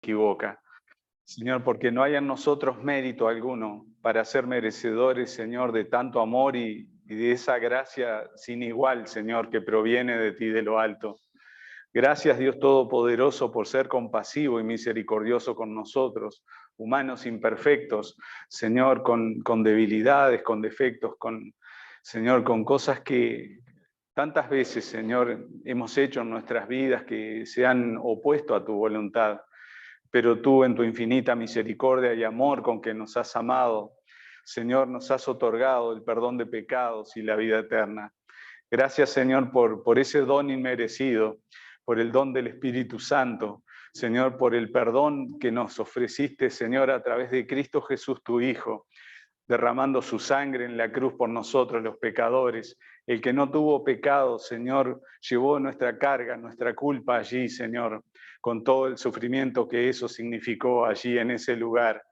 equivoca. Señor, porque no hay en nosotros mérito alguno para ser merecedores, Señor, de tanto amor y de esa gracia sin igual, Señor, que proviene de ti de lo alto. Gracias, Dios Todopoderoso, por ser compasivo y misericordioso con nosotros, humanos imperfectos, Señor, con debilidades, con defectos, Señor, con cosas que tantas veces, Señor, hemos hecho en nuestras vidas que se han opuesto a tu voluntad. Pero tú en tu infinita misericordia y amor con que nos has amado, Señor, nos has otorgado el perdón de pecados y la vida eterna. Gracias, Señor, por ese don inmerecido, por el don del Espíritu Santo, Señor, por el perdón que nos ofreciste, Señor, a través de Cristo Jesús, tu Hijo, derramando su sangre en la cruz por nosotros, los pecadores. El que no tuvo pecado, Señor, llevó nuestra carga, nuestra culpa allí, Señor, con todo el sufrimiento que eso significó allí en ese lugar.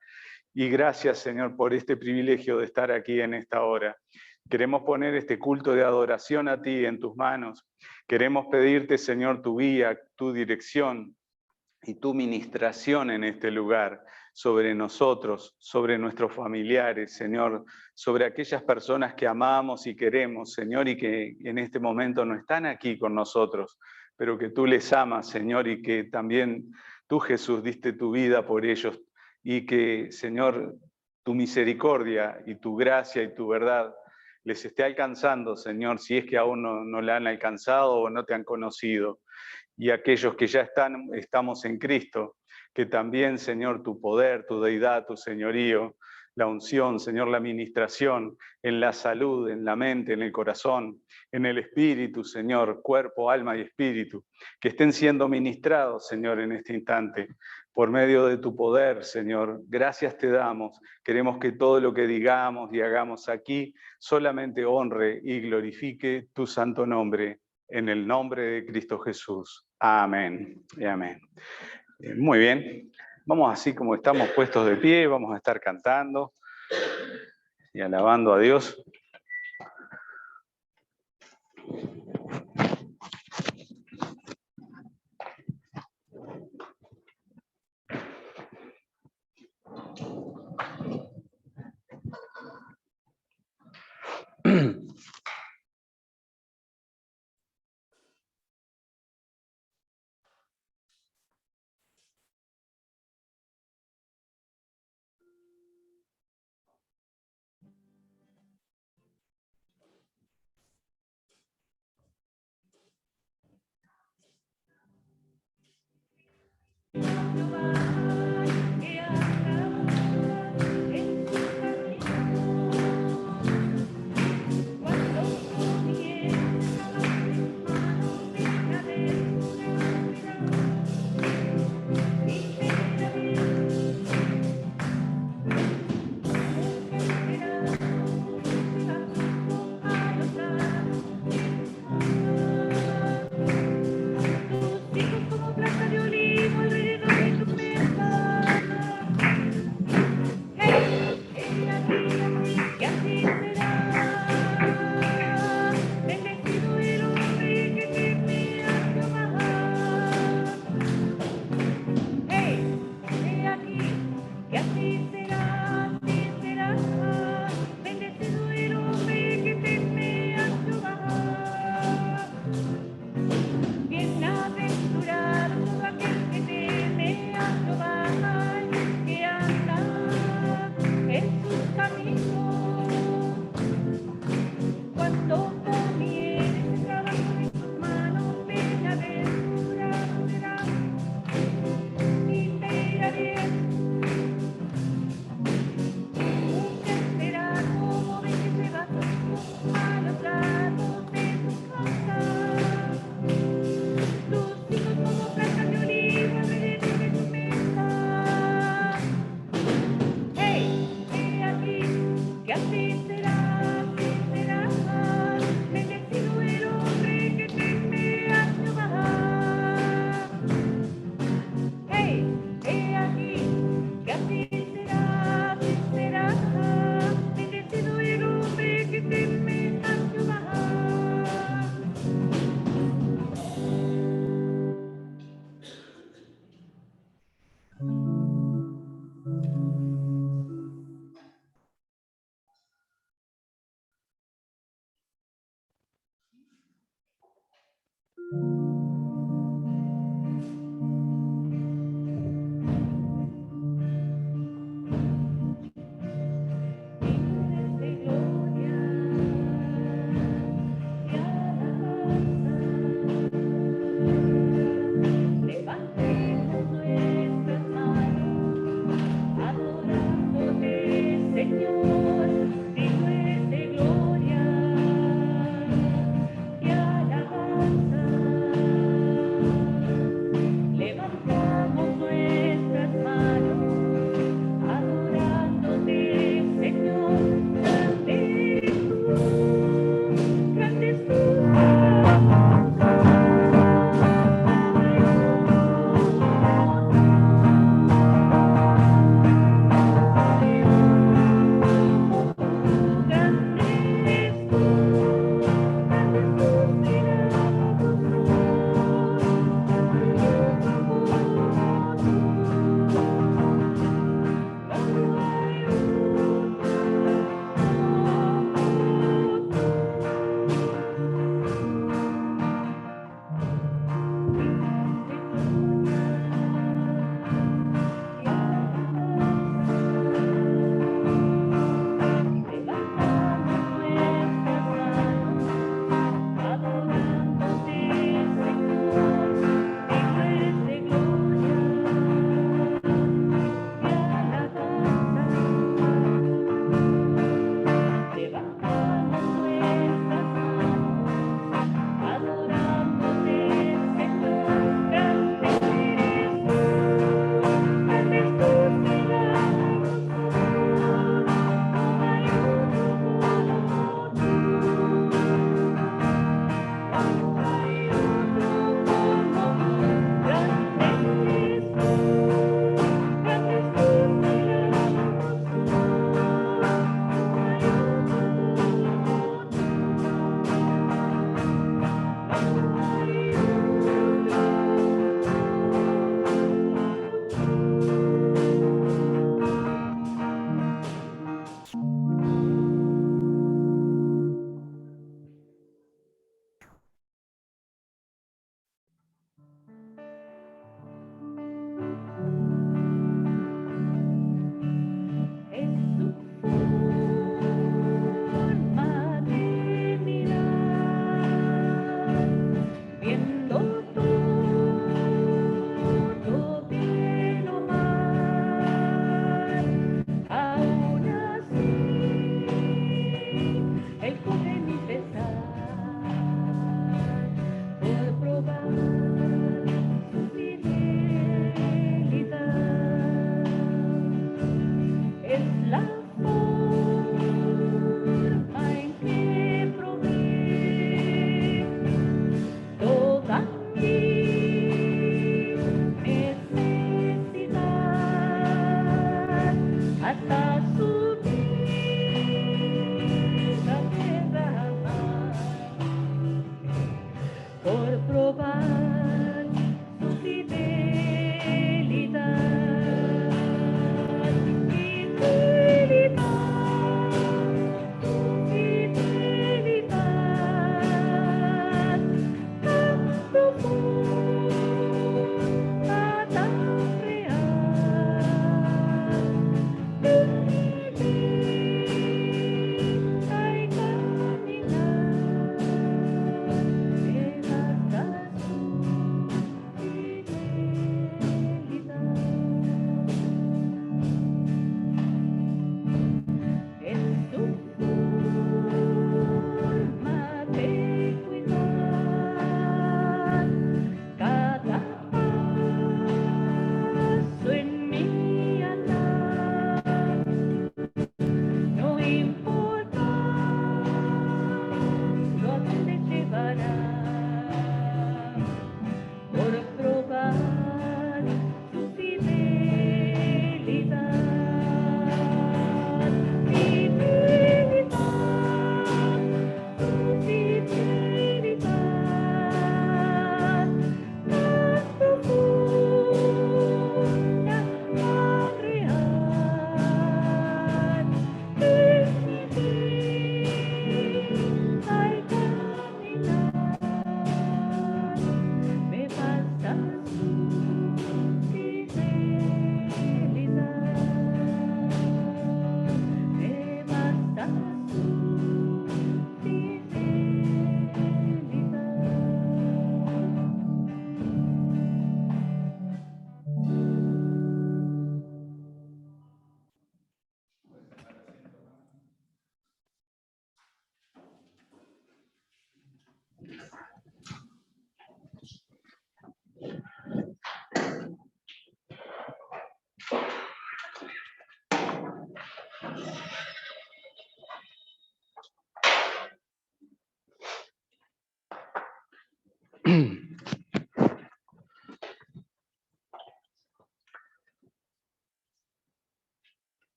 Y gracias, Señor, por este privilegio de estar aquí en esta hora. Queremos poner este culto de adoración a ti en tus manos. Queremos pedirte, Señor, tu guía, tu dirección y tu ministración en este lugar, sobre nosotros, sobre nuestros familiares, Señor, sobre aquellas personas que amamos y queremos, Señor, y que en este momento no están aquí con nosotros, pero que tú les amas, Señor, y que también tú, Jesús, diste tu vida por ellos, y que, Señor, tu misericordia y tu gracia y tu verdad les esté alcanzando, Señor, si es que aún no la han alcanzado o no te han conocido. Y aquellos que ya estamos en Cristo, que también, Señor, tu poder, tu deidad, tu señorío, la unción, Señor, la administración, en la salud, en la mente, en el corazón, en el espíritu, Señor, cuerpo, alma y espíritu, que estén siendo ministrados, Señor, en este instante, por medio de tu poder, Señor. Gracias te damos. Queremos que todo lo que digamos y hagamos aquí solamente honre y glorifique tu santo nombre. En el nombre de Cristo Jesús. Amén y amén. Muy bien. Vamos así como estamos puestos de pie, vamos a estar cantando y alabando a Dios.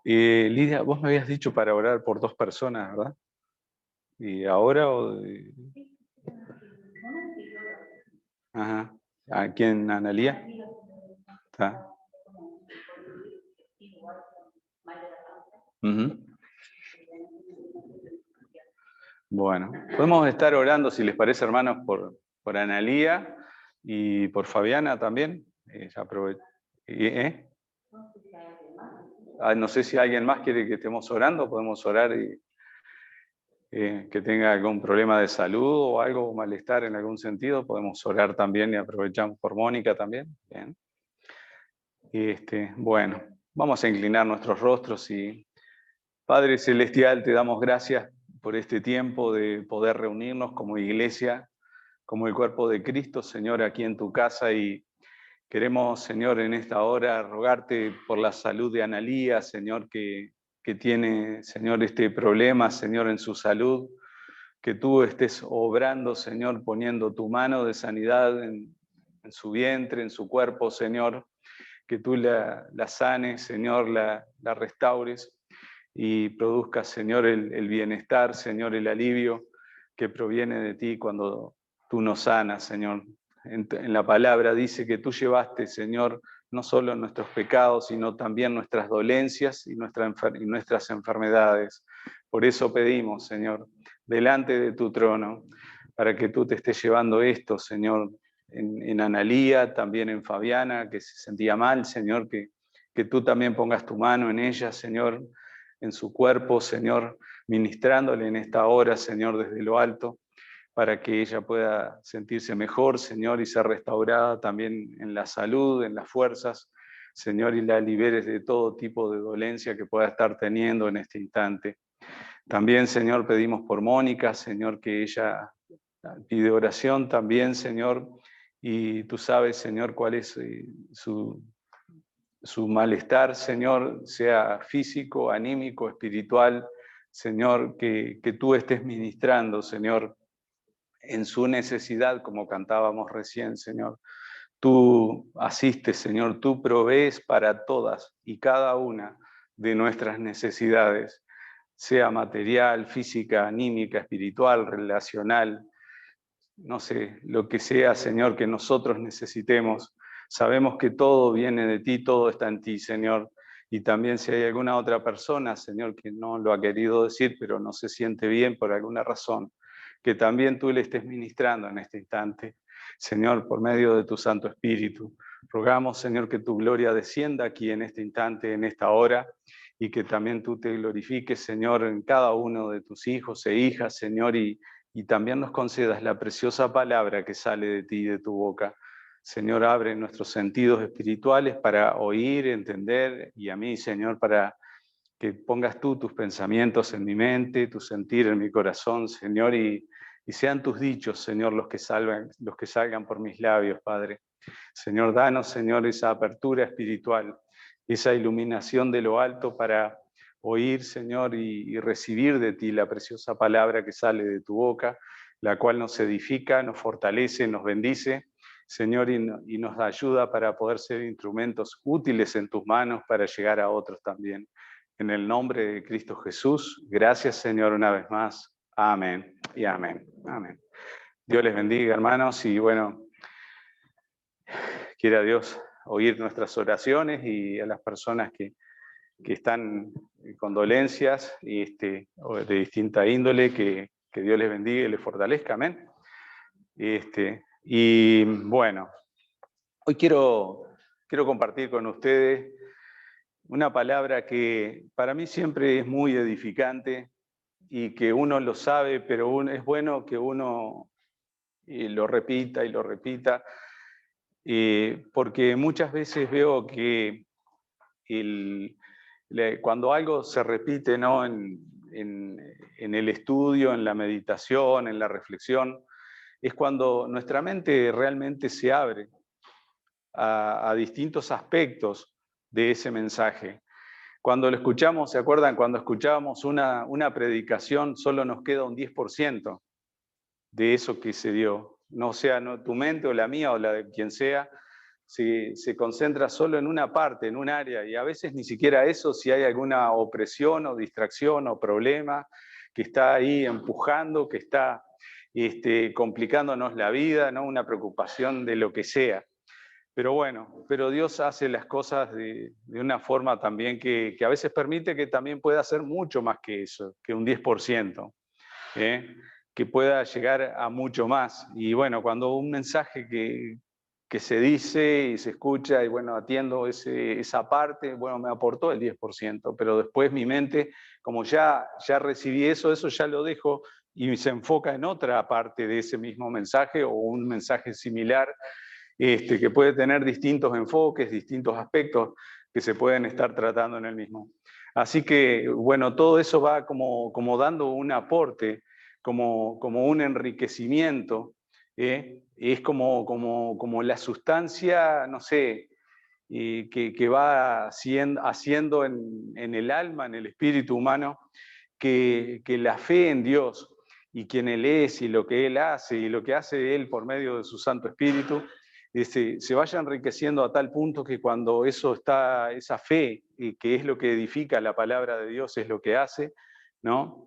Lidia, vos me habías dicho para orar por 2 personas, ¿verdad? ¿Y ahora o...? Ajá. ¿A quién, Analía? Está. Bueno, podemos estar orando, si les parece, hermanos, por Analía y por Fabiana también. No sé si alguien más quiere que estemos orando, podemos orar y que tenga algún problema de salud o algo, malestar en algún sentido, podemos orar también y aprovechamos por Mónica también. Bien. Bueno, vamos a inclinar nuestros rostros y Padre Celestial, te damos gracias por este tiempo de poder reunirnos como iglesia, como el cuerpo de Cristo, Señor, aquí en tu casa, y queremos, Señor, en esta hora rogarte por la salud de Analía, Señor, que tiene, Señor, este problema, Señor, en su salud, que tú estés obrando, Señor, poniendo tu mano de sanidad en su vientre, en su cuerpo, Señor, que tú la sanes, Señor, la restaures y produzcas, Señor, el bienestar, Señor, el alivio que proviene de ti cuando tú nos sanas, Señor. En la palabra dice que tú llevaste, Señor, no solo nuestros pecados, sino también nuestras dolencias y nuestras enfermedades. Por eso pedimos, Señor, delante de tu trono, para que tú te estés llevando esto, Señor, en Analía, también en Fabiana, que se sentía mal, Señor, que tú también pongas tu mano en ella, Señor, en su cuerpo, Señor, ministrándole en esta hora, Señor, desde lo alto, para que ella pueda sentirse mejor, Señor, y ser restaurada también en la salud, en las fuerzas, Señor, y la liberes de todo tipo de dolencia que pueda estar teniendo en este instante. También, Señor, pedimos por Mónica, Señor, que ella pide oración también, Señor, y tú sabes, Señor, cuál es su malestar, Señor, sea físico, anímico, espiritual, Señor, que tú estés ministrando, Señor, en su necesidad, como cantábamos recién, Señor. Tú asistes, Señor, tú provees para todas y cada una de nuestras necesidades, sea material, física, anímica, espiritual, relacional, no sé, lo que sea, Señor, que nosotros necesitemos. Sabemos que todo viene de ti, todo está en ti, Señor. Y también si hay alguna otra persona, Señor, que no lo ha querido decir, pero no se siente bien por alguna razón, que también tú le estés ministrando en este instante, Señor, por medio de tu Santo Espíritu. Rogamos, Señor, que tu gloria descienda aquí en este instante, en esta hora, y que también tú te glorifiques, Señor, en cada uno de tus hijos e hijas, Señor, y también nos concedas la preciosa palabra que sale de ti y de tu boca. Señor, abre nuestros sentidos espirituales para oír, entender, y a mí, Señor, para que pongas tú tus pensamientos en mi mente, tu sentir en mi corazón, Señor, y sean tus dichos, Señor, los que salgan por mis labios, Padre. Señor, danos, Señor, esa apertura espiritual, esa iluminación de lo alto para oír, Señor, y recibir de ti la preciosa palabra que sale de tu boca, la cual nos edifica, nos fortalece, nos bendice, Señor, y nos ayuda para poder ser instrumentos útiles en tus manos para llegar a otros también. En el nombre de Cristo Jesús, gracias, Señor, una vez más. Amén y amén. Amén. Dios les bendiga, hermanos, y bueno, quiera Dios oír nuestras oraciones y a las personas que están con dolencias o de distinta índole, que Dios les bendiga y les fortalezca, amén. Y bueno, hoy quiero compartir con ustedes una palabra que para mí siempre es muy edificante y que uno lo sabe, pero es bueno que uno lo repita y lo repita, porque muchas veces veo que cuando algo se repite, ¿no? en el estudio, en la meditación, en la reflexión, es cuando nuestra mente realmente se abre a distintos aspectos de ese mensaje. Cuando lo escuchamos, ¿se acuerdan? Cuando escuchábamos una predicación, solo nos queda un 10% de eso que se dio. No sea tu mente o la mía o la de quien sea, se concentra solo en una parte, en un área, y a veces ni siquiera eso, si hay alguna opresión o distracción o problema que está ahí empujando, que está complicándonos la vida, ¿no? Una preocupación de lo que sea. Pero bueno, pero Dios hace las cosas de una forma también que a veces permite que también pueda hacer mucho más que eso, que un 10%, que pueda llegar a mucho más. Y bueno, cuando un mensaje que se dice y se escucha, y bueno, atiendo esa parte, bueno, me aportó el 10%, pero después mi mente, como ya recibí eso ya lo dejo y se enfoca en otra parte de ese mismo mensaje o un mensaje similar, que puede tener distintos enfoques, distintos aspectos que se pueden estar tratando en el mismo. Así que, bueno, todo eso va como dando un aporte, como un enriquecimiento, es como la sustancia, no sé, que va haciendo en el alma, en el espíritu humano, que la fe en Dios y quien Él es y lo que Él hace y lo que hace Él por medio de su Santo Espíritu, se vaya enriqueciendo a tal punto que cuando esa fe, que es lo que edifica la palabra de Dios, es lo que hace, ¿no?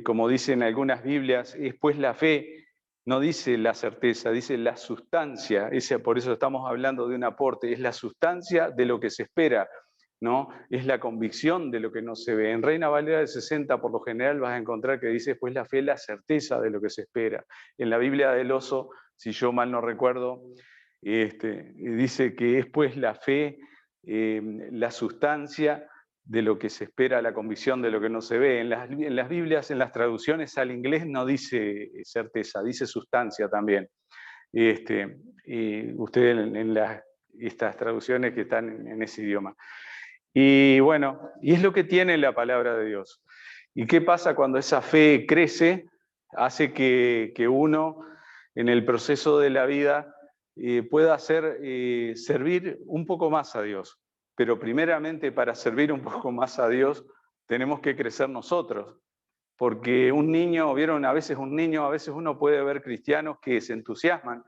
Como dicen algunas Biblias, es pues la fe, no dice la certeza, dice la sustancia, por eso estamos hablando de un aporte, es la sustancia de lo que se espera, ¿no? Es la convicción de lo que no se ve. En Reina Valera del 60, por lo general, vas a encontrar que dice, pues la fe es la certeza de lo que se espera. En la Biblia del Oso, si yo mal no recuerdo, dice que es pues la fe, la sustancia de lo que se espera, la convicción de lo que no se ve. En las Biblias, en las traducciones al inglés no dice certeza, dice sustancia también. Ustedes en estas traducciones que están en ese idioma. Y bueno, y es lo que tiene la palabra de Dios. ¿Y qué pasa cuando esa fe crece? Hace que uno en el proceso de la vida pueda servir un poco más a Dios. Pero primeramente para servir un poco más a Dios tenemos que crecer nosotros. Porque un niño, vieron, a veces uno puede ver cristianos que se entusiasman,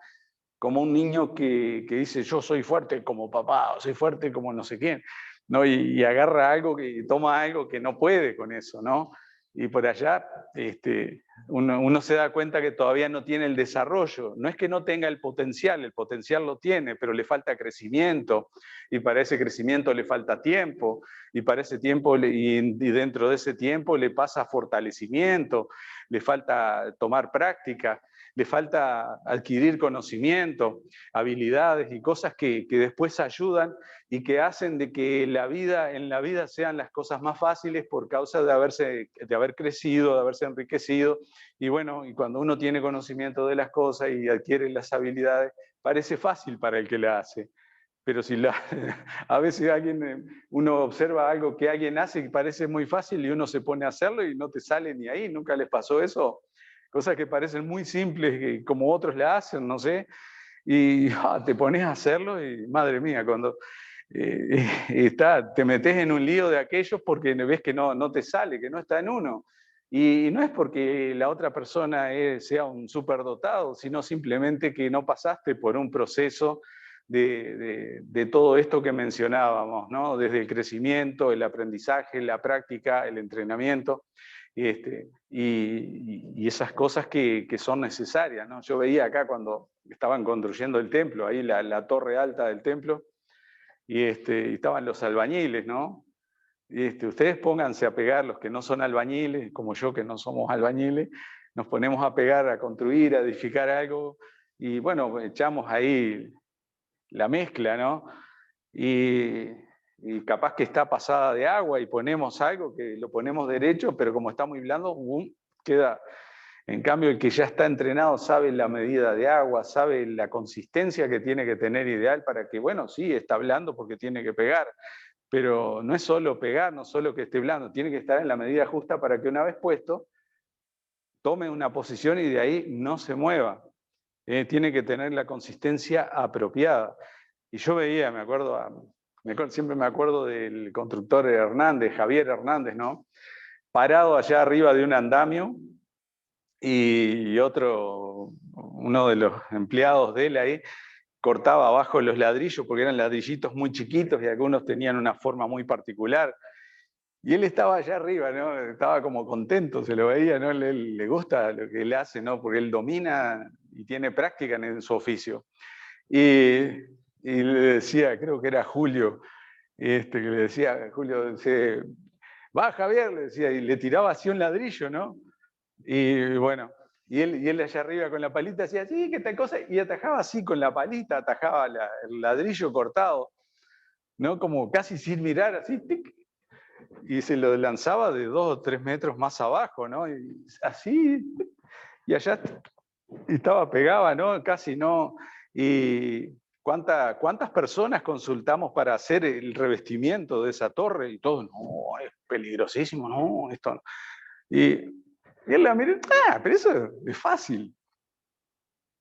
como un niño que dice yo soy fuerte como papá, o soy fuerte como no sé quién, ¿no? Y agarra algo, toma algo que no puede con eso, ¿no? Y por allá uno se da cuenta que todavía no tiene el desarrollo. No es que no tenga el potencial lo tiene, pero le falta crecimiento, y para ese crecimiento le falta tiempo, y para ese tiempo, y dentro de ese tiempo le pasa fortalecimiento, le falta tomar práctica, le falta adquirir conocimiento, habilidades y cosas que después ayudan y que hacen de que en la vida sean las cosas más fáciles por causa de haber crecido, de haberse enriquecido. Y bueno, y cuando uno tiene conocimiento de las cosas y adquiere las habilidades, parece fácil para el que la hace. Pero a veces uno observa algo que alguien hace y parece muy fácil y uno se pone a hacerlo y no te sale ni ahí. ¿Nunca les pasó eso? Cosas que parecen muy simples, como otros la hacen, no sé, y te pones a hacerlo y madre mía, cuando te metes en un lío de aquellos porque ves que no te sale, que no está en uno. Y no es porque la otra persona sea un superdotado, sino simplemente que no pasaste por un proceso de todo esto que mencionábamos, ¿no? Desde el crecimiento, el aprendizaje, la práctica, el entrenamiento. Y esas cosas que son necesarias, ¿no? Yo veía acá cuando estaban construyendo el templo, ahí la torre alta del templo, y estaban los albañiles, ¿no? Ustedes pónganse a pegar, los que no son albañiles, como yo que no somos albañiles, nos ponemos a pegar, a construir, a edificar algo, y bueno, echamos ahí la mezcla, ¿no? Y capaz que está pasada de agua y ponemos algo que lo ponemos derecho, pero como está muy blando, queda. En cambio, el que ya está entrenado sabe la medida de agua, sabe la consistencia que tiene que tener ideal para que, bueno, sí, está blando porque tiene que pegar, pero no es solo pegar, no solo que esté blando, tiene que estar en la medida justa para que una vez puesto, tome una posición y de ahí no se mueva. Tiene que tener la consistencia apropiada. Y yo veía, siempre me acuerdo del constructor Hernández, Javier Hernández, ¿no? Parado allá arriba de un andamio, y uno de los empleados de él ahí, cortaba abajo los ladrillos porque eran ladrillitos muy chiquitos y algunos tenían una forma muy particular. Y él estaba allá arriba, ¿no? Estaba como contento, se lo veía, ¿no? Le gusta lo que él hace, ¿no? Porque él domina y tiene práctica en su oficio. Y le decía, creo que era Julio, que le decía, Julio, dice, va Javier, le decía, y le tiraba así un ladrillo, ¿no? Y bueno, y él allá arriba con la palita hacía así, que tal cosa, y atajaba así con la palita, atajaba el ladrillo cortado, ¿no? Como casi sin mirar, así, tic, y se lo lanzaba de 2 o 3 metros más abajo, ¿no? Y así, y allá estaba pegaba, ¿no? Casi no. Y ¿cuántas personas consultamos para hacer el revestimiento de esa torre? Y todos, no, es peligrosísimo, no, esto no. Y él la miró, pero eso es fácil.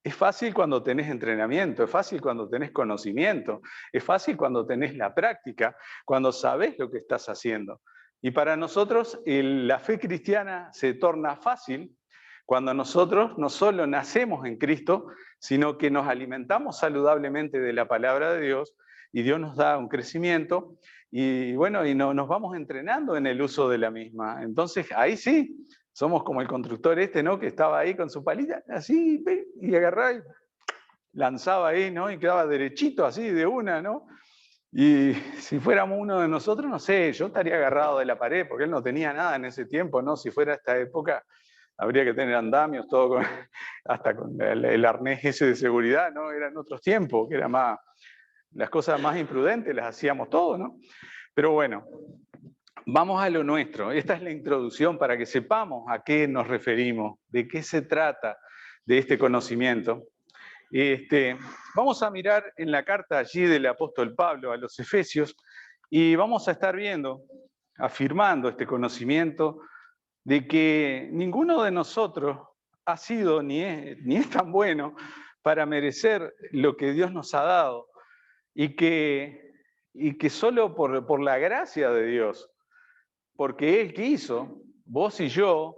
Es fácil cuando tenés entrenamiento, es fácil cuando tenés conocimiento, es fácil cuando tenés la práctica, cuando sabés lo que estás haciendo. Y para nosotros la fe cristiana se torna fácil cuando nosotros no solo nacemos en Cristo, sino que nos alimentamos saludablemente de la palabra de Dios y Dios nos da un crecimiento y bueno, y nos vamos entrenando en el uso de la misma. Entonces ahí sí, somos como el constructor ¿no? Que estaba ahí con su palita, así, y agarraba y lanzaba ahí, ¿no? Y quedaba derechito así de una, ¿no? Y si fuéramos uno de nosotros, no sé, yo estaría agarrado de la pared, porque él no tenía nada en ese tiempo, ¿no? Si fuera esta época, habría que tener andamios, todo con, hasta con el arnés ese de seguridad, ¿no? Eran otros tiempos, que era más, las cosas más imprudentes las hacíamos todos, ¿no? Pero bueno, vamos a lo nuestro. Esta es la introducción para que sepamos a qué nos referimos, de qué se trata de este conocimiento. Vamos a mirar en la carta allí del apóstol Pablo a los Efesios y vamos a estar viendo, afirmando este conocimiento de que ninguno de nosotros ha sido ni es tan bueno para merecer lo que Dios nos ha dado y que solo por la gracia de Dios, porque Él quiso, vos y yo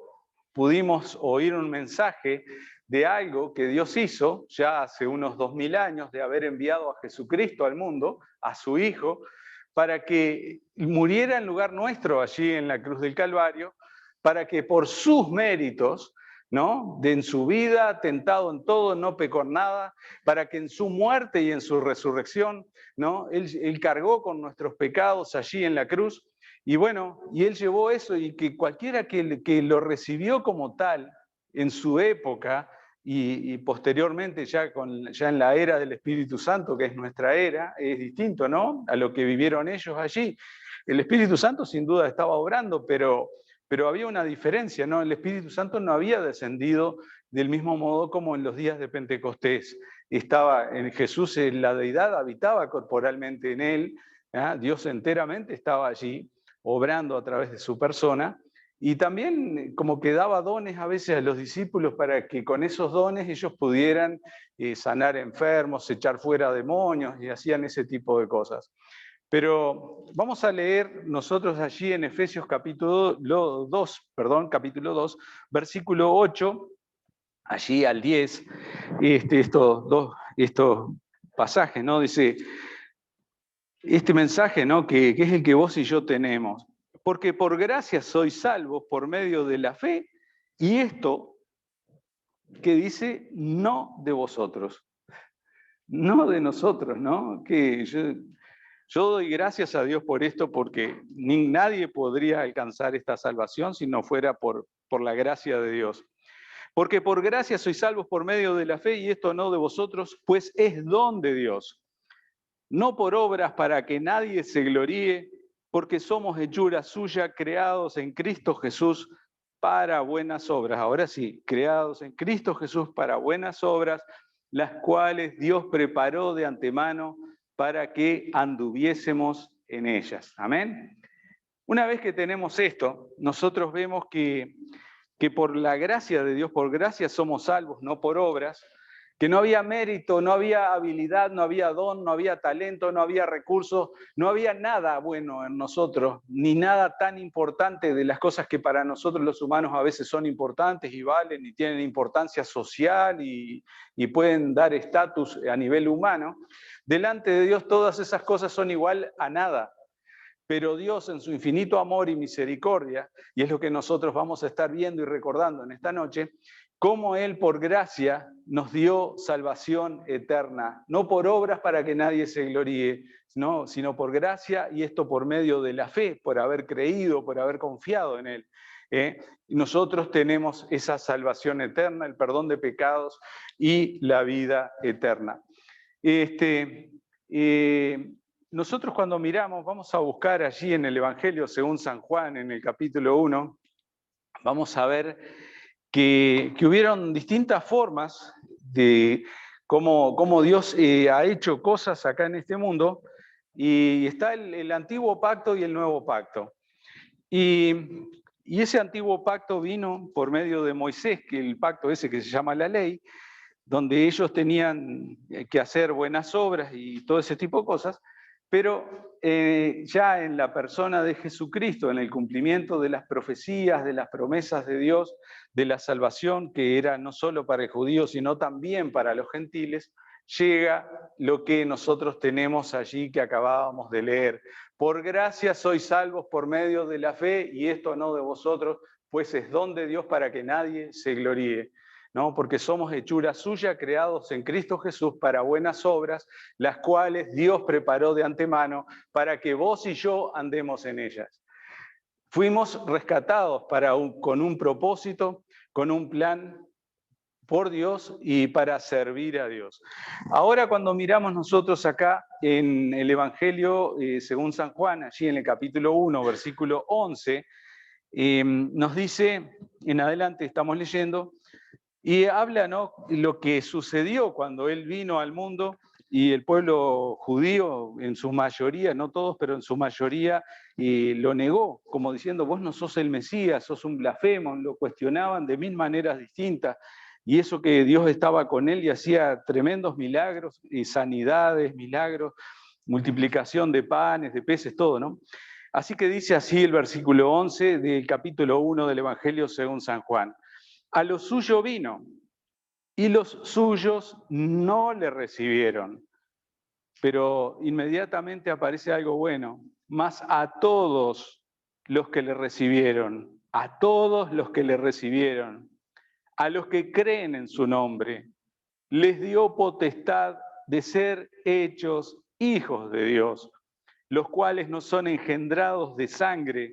pudimos oír un mensaje de algo que Dios hizo ya hace unos 2000 años, de haber enviado a Jesucristo al mundo, a su Hijo, para que muriera en lugar nuestro allí en la cruz del Calvario, para que por sus méritos, ¿no? En su vida, tentado en todo, no pecó nada, para que en su muerte y en su resurrección, ¿no? Él cargó con nuestros pecados allí en la cruz. Y bueno, y él llevó eso y que cualquiera que lo recibió como tal en su época y posteriormente ya en la era del Espíritu Santo, que es nuestra era, es distinto, ¿no? A lo que vivieron ellos allí. El Espíritu Santo sin duda estaba obrando, pero había una diferencia, ¿no? El Espíritu Santo no había descendido del mismo modo como en los días de Pentecostés. Estaba en Jesús, la deidad habitaba corporalmente en él, ¿eh? Dios enteramente estaba allí, obrando a través de su persona, y también como que daba dones a veces a los discípulos para que con esos dones ellos pudieran sanar enfermos, echar fuera demonios, y hacían ese tipo de cosas. Pero vamos a leer nosotros allí en Efesios capítulo 2, versículo 8, allí al 10, estos pasajes, ¿no? Dice, este mensaje, ¿no? Que es el que vos y yo tenemos. Porque por gracia sois salvos por medio de la fe, y esto que dice, no de vosotros, no de nosotros, ¿no? Que yo doy gracias a Dios por esto, porque nadie podría alcanzar esta salvación si no fuera por la gracia de Dios. Porque por gracia sois salvos por medio de la fe, y esto no de vosotros, pues es don de Dios. No por obras para que nadie se gloríe, porque somos hechura suya, creados en Cristo Jesús para buenas obras. Ahora sí, creados en Cristo Jesús para buenas obras, las cuales Dios preparó de antemano para que anduviésemos en ellas. Amén. Una vez que tenemos esto, nosotros vemos que por la gracia de Dios, por gracia somos salvos, no por obras. que no había mérito, no había habilidad, no había don, no había talento, no había recursos, no había nada bueno en nosotros, ni nada tan importante de las cosas que para nosotros los humanos a veces son importantes y valen y tienen importancia social y pueden dar estatus a nivel humano. Delante de Dios todas esas cosas son igual a nada. Pero Dios en su infinito amor y misericordia, y es lo que nosotros vamos a estar viendo y recordando en esta noche, cómo Él por gracia nos dio salvación eterna, no por obras para que nadie se gloríe, ¿no? Sino por gracia, y esto por medio de la fe, por haber creído, por haber confiado en Él. Nosotros tenemos esa salvación eterna, el perdón de pecados y la vida eterna. Nosotros cuando miramos, vamos a buscar allí en el Evangelio según San Juan, en el capítulo 1, vamos a ver que hubieron distintas formas de cómo Dios ha hecho cosas acá en este mundo, y está el antiguo pacto y el nuevo pacto. Y ese antiguo pacto vino por medio de Moisés, que el pacto ese que se llama la ley, donde ellos tenían que hacer buenas obras y todo ese tipo de cosas, pero ya en la persona de Jesucristo, en el cumplimiento de las profecías, de las promesas de Dios, de la salvación que era no solo para el judío, sino también para los gentiles, llega lo que nosotros tenemos allí que acabábamos de leer. Por gracia sois salvos por medio de la fe, y esto no de vosotros, pues es don de Dios para que nadie se gloríe. ¿No? Porque somos hechura suya, creados en Cristo Jesús para buenas obras, las cuales Dios preparó de antemano para que vos y yo andemos en ellas. Fuimos rescatados con un propósito, con un plan por Dios y para servir a Dios. Ahora cuando miramos nosotros acá en el Evangelio según San Juan, allí en el capítulo 1, versículo 11, nos dice, en adelante estamos leyendo, y habla, ¿no?, lo que sucedió cuando Él vino al mundo y el pueblo judío, en su mayoría, no todos, pero en su mayoría, lo negó, como diciendo, vos no sos el Mesías, sos un blasfemo, lo cuestionaban de mil maneras distintas. Y eso que Dios estaba con Él y hacía tremendos milagros, y sanidades, milagros, multiplicación de panes, de peces, todo, ¿no? Así que dice así el versículo 11 del capítulo 1 del Evangelio según San Juan. A lo suyo vino, y los suyos no le recibieron. Pero inmediatamente aparece algo bueno. Mas a todos los que le recibieron, a todos los que le recibieron, a los que creen en su nombre, les dio potestad de ser hechos hijos de Dios, los cuales no son engendrados de sangre,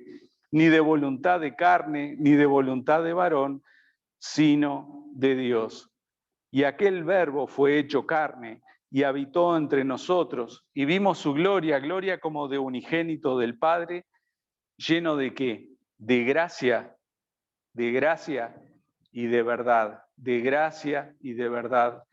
ni de voluntad de carne, ni de voluntad de varón, sino de Dios. Y aquel Verbo fue hecho carne y habitó entre nosotros, y vimos su gloria, gloria como de unigénito del Padre, lleno de ¿qué? De gracia y de verdad, de gracia y de verdad.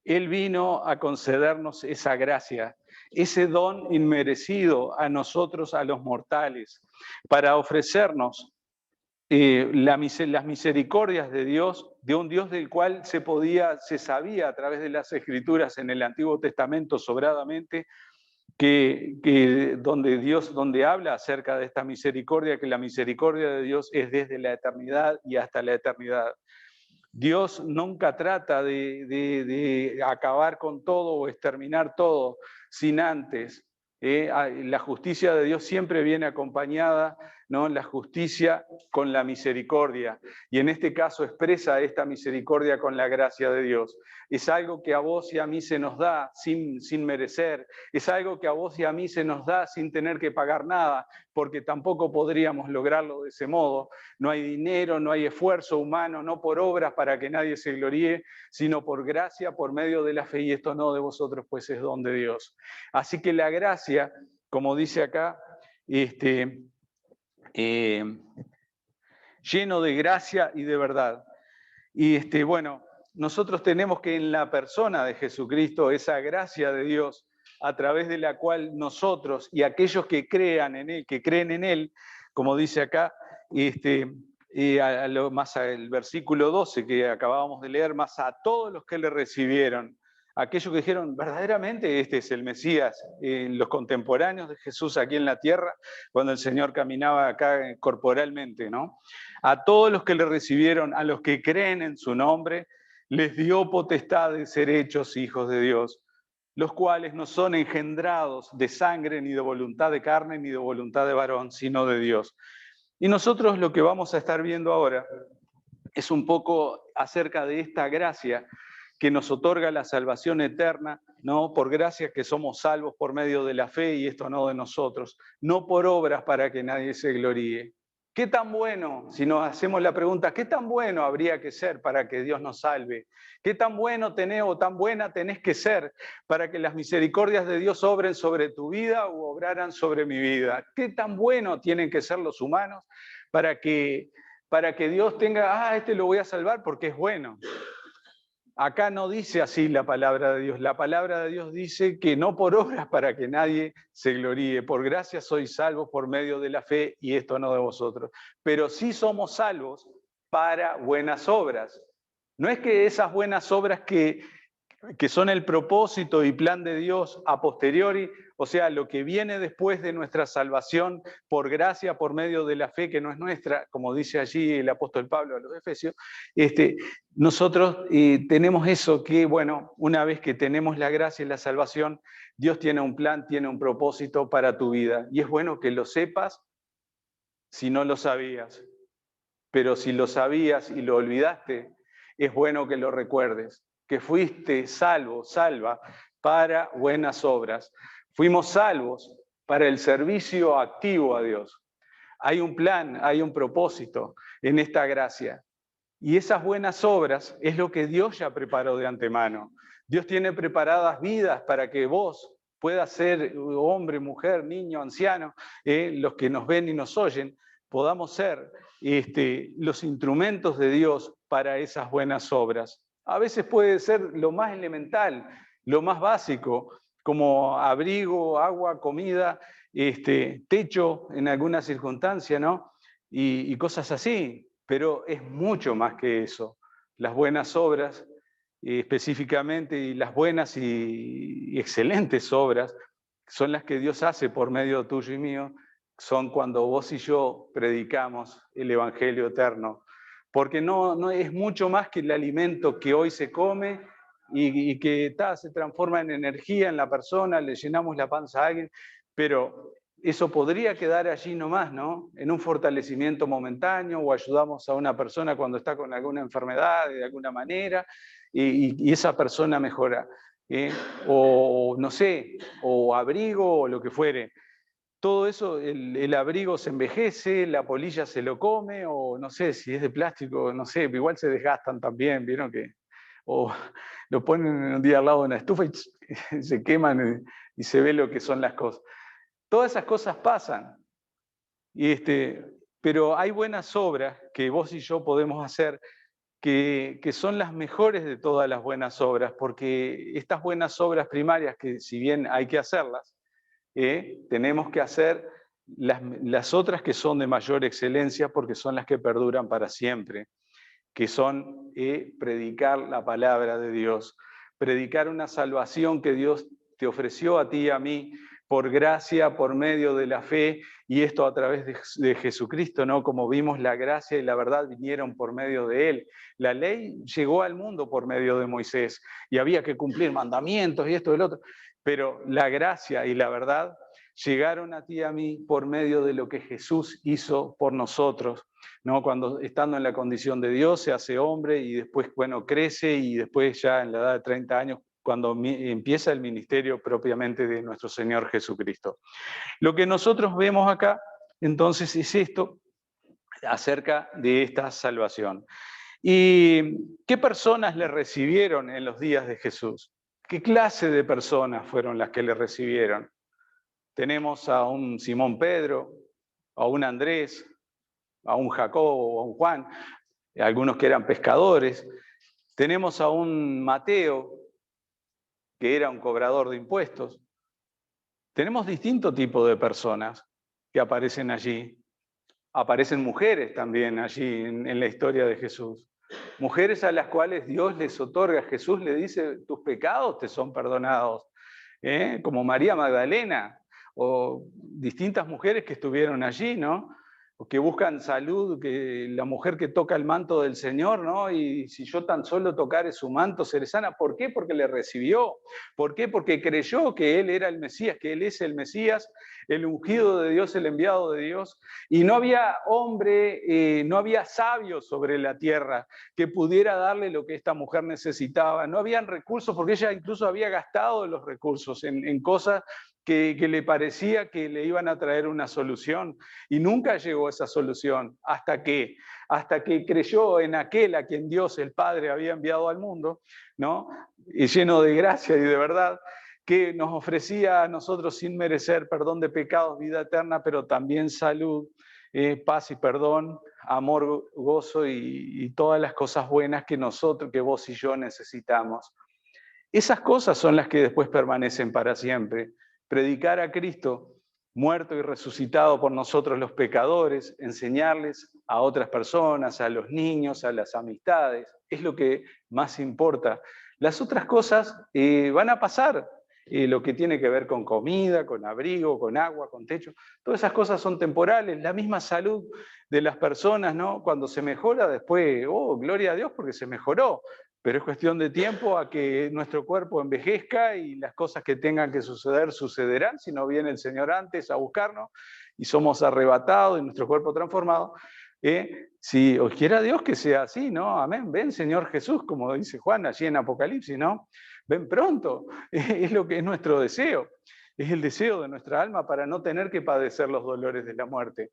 Él vino a concedernos esa gracia, ese don inmerecido a nosotros, a los mortales, para ofrecernos las misericordias de Dios, de un Dios del cual se sabía a través de las Escrituras en el Antiguo Testamento sobradamente, donde habla acerca de esta misericordia, que la misericordia de Dios es desde la eternidad y hasta la eternidad. Dios nunca trata de acabar con todo o exterminar todo sin antes. La justicia de Dios siempre viene acompañada, ¿no?, la justicia con la misericordia. Y en este caso expresa esta misericordia con la gracia de Dios. Es algo que a vos y a mí se nos da sin merecer. Es algo que a vos y a mí se nos da sin tener que pagar nada, porque tampoco podríamos lograrlo de ese modo. No hay dinero, no hay esfuerzo humano, no por obras para que nadie se gloríe, sino por gracia, por medio de la fe, y esto no de vosotros, pues es don de Dios. Así que la gracia, como dice acá, lleno de gracia y de verdad. Y bueno, nosotros tenemos que en la persona de Jesucristo, esa gracia de Dios, a través de la cual nosotros y aquellos que creen en Él, como dice acá, más el versículo 12 que acabábamos de leer, más a todos los que le recibieron, aquellos que dijeron, verdaderamente este es el Mesías, los contemporáneos de Jesús aquí en la tierra, cuando el Señor caminaba acá corporalmente, ¿no? A todos los que le recibieron, a los que creen en su nombre, les dio potestad de ser hechos hijos de Dios, los cuales no son engendrados de sangre, ni de voluntad de carne, ni de voluntad de varón, sino de Dios. Y nosotros lo que vamos a estar viendo ahora es un poco acerca de esta gracia que nos otorga la salvación eterna, ¿no? Por gracia que somos salvos por medio de la fe, y esto no de nosotros, no por obras para que nadie se gloríe. ¿Qué tan bueno, si nos hacemos la pregunta, qué tan bueno habría que ser para que Dios nos salve? ¿Qué tan bueno tenés o tan buena tenés que ser para que las misericordias de Dios obren sobre tu vida o obraran sobre mi vida? ¿Qué tan bueno tienen que ser los humanos para que Dios tenga, este lo voy a salvar porque es bueno? Acá no dice así la palabra de Dios. La palabra de Dios dice que no por obras para que nadie se gloríe. Por gracia sois salvos por medio de la fe, y esto no de vosotros. Pero sí somos salvos para buenas obras. No es que esas buenas obras que son el propósito y plan de Dios a posteriori, o sea, lo que viene después de nuestra salvación por gracia, por medio de la fe que no es nuestra, como dice allí el apóstol Pablo a los Efesios, nosotros tenemos eso que, bueno, una vez que tenemos la gracia y la salvación, Dios tiene un plan, tiene un propósito para tu vida. Y es bueno que lo sepas si no lo sabías. Pero si lo sabías y lo olvidaste, es bueno que lo recuerdes, que fuiste salvo, salva, para buenas obras. Fuimos salvos para el servicio activo a Dios. Hay un plan, hay un propósito en esta gracia. Y esas buenas obras es lo que Dios ya preparó de antemano. Dios tiene preparadas vidas para que vos puedas ser hombre, mujer, niño, anciano, los que nos ven y nos oyen, podamos ser los instrumentos de Dios para esas buenas obras. A veces puede ser lo más elemental, lo más básico, como abrigo, agua, comida, techo en alguna circunstancia, ¿no? Y cosas así, pero es mucho más que eso. Las buenas obras, específicamente, y las buenas y excelentes obras, son las que Dios hace por medio tuyo y mío, son cuando vos y yo predicamos el Evangelio eterno, porque no es mucho más que el alimento que hoy se come y que se transforma en energía en la persona, le llenamos la panza a alguien, pero eso podría quedar allí nomás, ¿no? En un fortalecimiento momentáneo, o ayudamos a una persona cuando está con alguna enfermedad de alguna manera, y esa persona mejora. O no sé, o abrigo, o lo que fuere. Todo eso, el abrigo se envejece, la polilla se lo come, o no sé, si es de plástico, no sé, igual se desgastan también, ¿vieron que? O lo ponen un día al lado de una estufa y se queman y se ve lo que son las cosas. Todas esas cosas pasan, pero hay buenas obras que vos y yo podemos hacer que son las mejores de todas las buenas obras, porque estas buenas obras primarias, que si bien hay que hacerlas, tenemos que hacer las otras que son de mayor excelencia, porque son las que perduran para siempre, que son predicar la palabra de Dios, predicar una salvación que Dios te ofreció a ti y a mí por gracia, por medio de la fe, y esto a través de Jesucristo, ¿no? Como vimos, la gracia y la verdad vinieron por medio de Él. La ley llegó al mundo por medio de Moisés, y había que cumplir mandamientos y esto y el otro, pero la gracia y la verdad llegaron a ti y a mí por medio de lo que Jesús hizo por nosotros, ¿no? Cuando estando en la condición de Dios se hace hombre y después, bueno, crece, y después ya en la edad de 30 años, cuando empieza el ministerio propiamente de nuestro Señor Jesucristo. Lo que nosotros vemos acá, entonces, es esto acerca de esta salvación. ¿Y qué personas le recibieron en los días de Jesús? ¿Qué clase de personas fueron las que le recibieron? Tenemos a un Simón Pedro, a un Andrés, a un Jacobo, a un Juan, algunos que eran pescadores. Tenemos a un Mateo, que era un cobrador de impuestos. Tenemos distintos tipos de personas que aparecen allí. aparecen mujeres también allí en la historia de Jesús. Mujeres a las cuales Dios les otorga. Jesús le dice, tus pecados te son perdonados. Como María Magdalena, o distintas mujeres que estuvieron allí, ¿no? O que buscan salud, que la mujer que toca el manto del Señor, ¿no? Y si yo tan solo tocare su manto, seré sana. ¿Por qué? Porque le recibió. ¿Por qué? Porque creyó que Él era el Mesías, que Él es el Mesías, el ungido de Dios, el enviado de Dios. Y no había hombre, no había sabio sobre la tierra que pudiera darle lo que esta mujer necesitaba. No habían recursos, porque ella incluso había gastado los recursos en cosas que le parecía que le iban a traer una solución, y nunca llegó esa solución hasta que creyó en aquel a quien Dios el Padre había enviado al mundo, ¿no? Y lleno de gracia y de verdad, que nos ofrecía a nosotros sin merecer perdón de pecados, vida eterna, pero también salud, paz y perdón, amor, gozo y todas las cosas buenas que vos y yo necesitamos. Esas cosas son las que después permanecen para siempre. Predicar a Cristo, muerto y resucitado por nosotros los pecadores, enseñarles a otras personas, a los niños, a las amistades, es lo que más importa. Las otras cosas van a pasar, lo que tiene que ver con comida, con abrigo, con agua, con techo, todas esas cosas son temporales. La misma salud de las personas, ¿no? Cuando se mejora, después, oh, gloria a Dios porque se mejoró. Pero es cuestión de tiempo a que nuestro cuerpo envejezca y las cosas que tengan que suceder, sucederán, si no viene el Señor antes a buscarnos y somos arrebatados y nuestro cuerpo transformado. Si os quiera Dios que sea así, ¿no? Amén. Ven, Señor Jesús, como dice Juan allí en Apocalipsis, ¿no? Ven pronto. Es lo que es nuestro deseo. Es el deseo de nuestra alma para no tener que padecer los dolores de la muerte.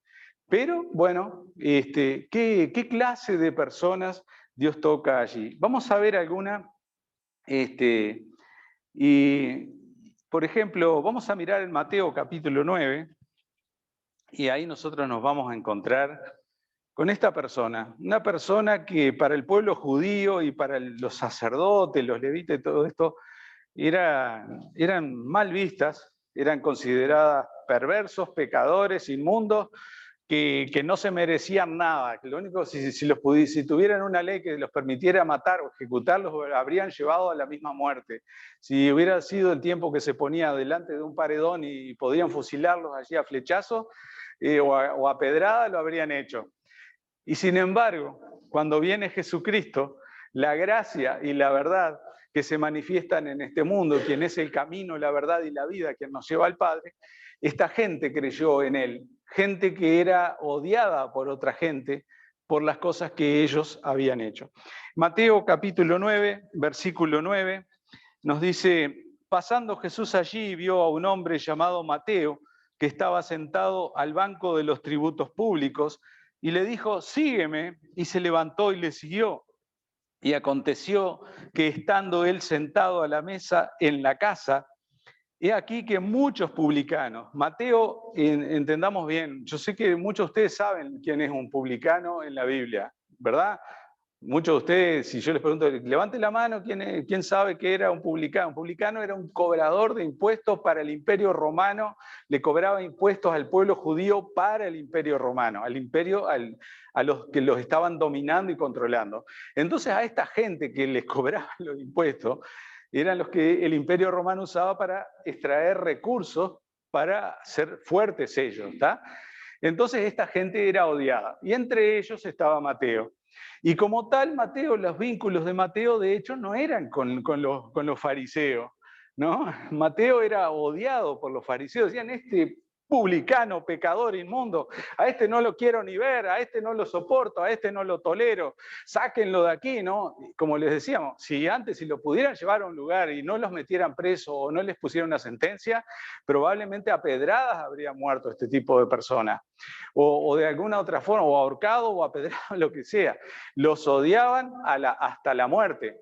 Pero, bueno, ¿qué clase de personas Dios toca allí? Vamos a ver alguna, y por ejemplo, vamos a mirar en Mateo capítulo 9, y ahí nosotros nos vamos a encontrar con esta persona, una persona que para el pueblo judío y para los sacerdotes, los levitas y todo esto, eran mal vistas, eran consideradas perversos, pecadores, inmundos, que no se merecían nada. Lo único, si tuvieran una ley que los permitiera matar o ejecutarlos, habrían llevado a la misma muerte. Si hubiera sido el tiempo que se ponía delante de un paredón y podían fusilarlos allí a flechazos o a pedrada, lo habrían hecho. Y sin embargo, cuando viene Jesucristo, la gracia y la verdad que se manifiestan en este mundo, quien es el camino, la verdad y la vida, quien nos lleva al Padre, esta gente creyó en Él, gente que era odiada por otra gente por las cosas que ellos habían hecho. Mateo capítulo 9, versículo 9, nos dice, pasando Jesús allí vio a un hombre llamado Mateo, que estaba sentado al banco de los tributos públicos, y le dijo, sígueme, y se levantó y le siguió. Y aconteció que estando él sentado a la mesa en la casa, he aquí que muchos publicanos, Mateo, entendamos bien, yo sé que muchos de ustedes saben quién es un publicano en la Biblia, ¿verdad? Muchos de ustedes, si yo les pregunto, levante la mano, ¿quién sabe qué era un publicano? Un publicano era un cobrador de impuestos para el Imperio Romano, le cobraba impuestos al pueblo judío para el Imperio Romano, al imperio, a los que los estaban dominando y controlando. Entonces a esta gente que les cobraba los impuestos, eran los que el Imperio Romano usaba para extraer recursos para ser fuertes ellos, ¿está? Entonces esta gente era odiada, y entre ellos estaba Mateo. Y como tal, Mateo, los vínculos de Mateo, de hecho, no eran con los fariseos, ¿no? Mateo era odiado por los fariseos, decían, este publicano, pecador, inmundo, a este no lo quiero ni ver, a este no lo soporto, a este no lo tolero, sáquenlo de aquí, ¿no? Como les decíamos, si lo pudieran llevar a un lugar y no los metieran preso o no les pusieran una sentencia, probablemente a pedradas habría muerto este tipo de personas, o de alguna otra forma, o ahorcado o apedrado, lo que sea. Los odiaban hasta la muerte.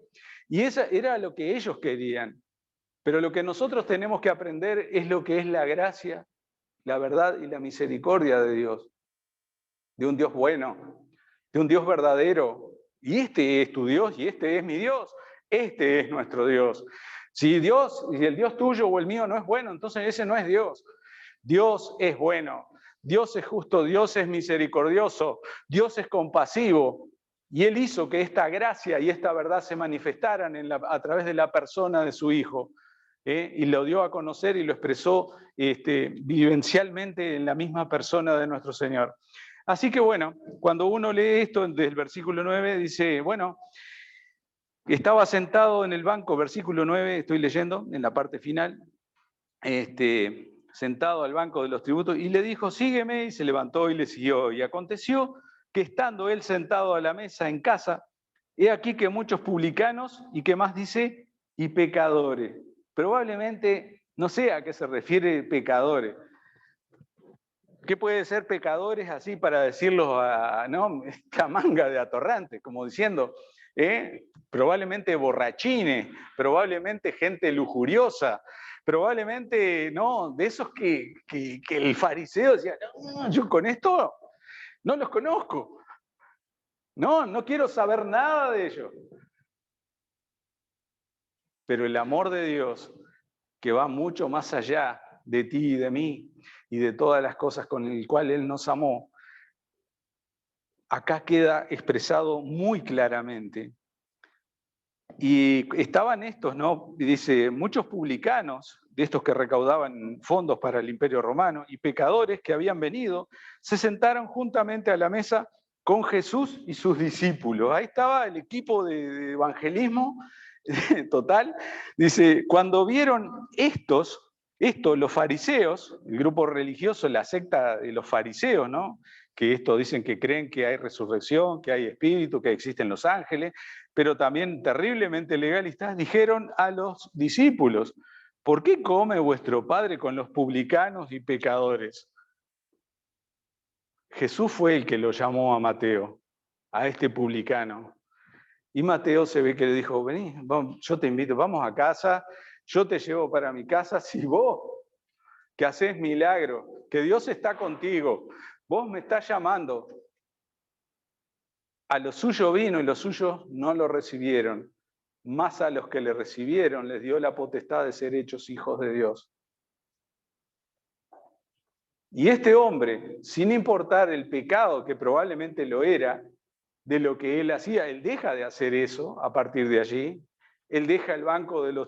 Y eso era lo que ellos querían. Pero lo que nosotros tenemos que aprender es lo que es la gracia, la verdad y la misericordia de Dios, de un Dios bueno, de un Dios verdadero. Y este es tu Dios y este es mi Dios, este es nuestro Dios. Si el Dios tuyo o el mío no es bueno, entonces ese no es Dios. Dios es bueno. Dios es justo, Dios es misericordioso, Dios es compasivo. Y Él hizo que esta gracia y esta verdad se manifestaran a través de la persona de su Hijo. Y lo dio a conocer y lo expresó vivencialmente en la misma persona de nuestro Señor. Así que bueno, cuando uno lee esto desde el versículo 9, dice, bueno, estaba sentado en el banco, versículo 9, estoy leyendo en la parte final, sentado al banco de los tributos, y le dijo, sígueme, y se levantó y le siguió. Y aconteció que estando él sentado a la mesa en casa, he aquí que muchos publicanos, y qué más dice, y pecadores. Probablemente, no sé a qué se refiere pecadores. ¿Qué puede ser pecadores así para decirlo no, esta manga de atorrantes, como diciendo, probablemente borrachines, probablemente gente lujuriosa, probablemente, no, de esos que el fariseo decía, no, yo con esto no los conozco, no quiero saber nada de ellos. Pero el amor de Dios, que va mucho más allá de ti y de mí, y de todas las cosas con el cual Él nos amó, acá queda expresado muy claramente. Y estaban estos, ¿no? Dice, muchos publicanos, de estos que recaudaban fondos para el Imperio Romano, y pecadores que habían venido, se sentaron juntamente a la mesa con Jesús y sus discípulos. Ahí estaba el equipo de evangelismo total. Dice, cuando vieron estos, los fariseos, el grupo religioso, la secta de los fariseos, ¿no? Que esto dicen que creen que hay resurrección, que hay espíritu, que existen los ángeles, pero también terriblemente legalistas, dijeron a los discípulos, ¿por qué come vuestro Padre con los publicanos y pecadores? Jesús fue el que lo llamó a Mateo, a este publicano. Y Mateo se ve que le dijo, vení, yo te invito, vamos a casa, yo te llevo para mi casa, si vos, que haces milagro, que Dios está contigo, vos me estás llamando. A lo suyo vino y los suyos no lo recibieron, más a los que le recibieron les dio la potestad de ser hechos hijos de Dios. Y este hombre, sin importar el pecado que probablemente lo era, de lo que él hacía, él deja de hacer eso a partir de allí, él deja el banco de los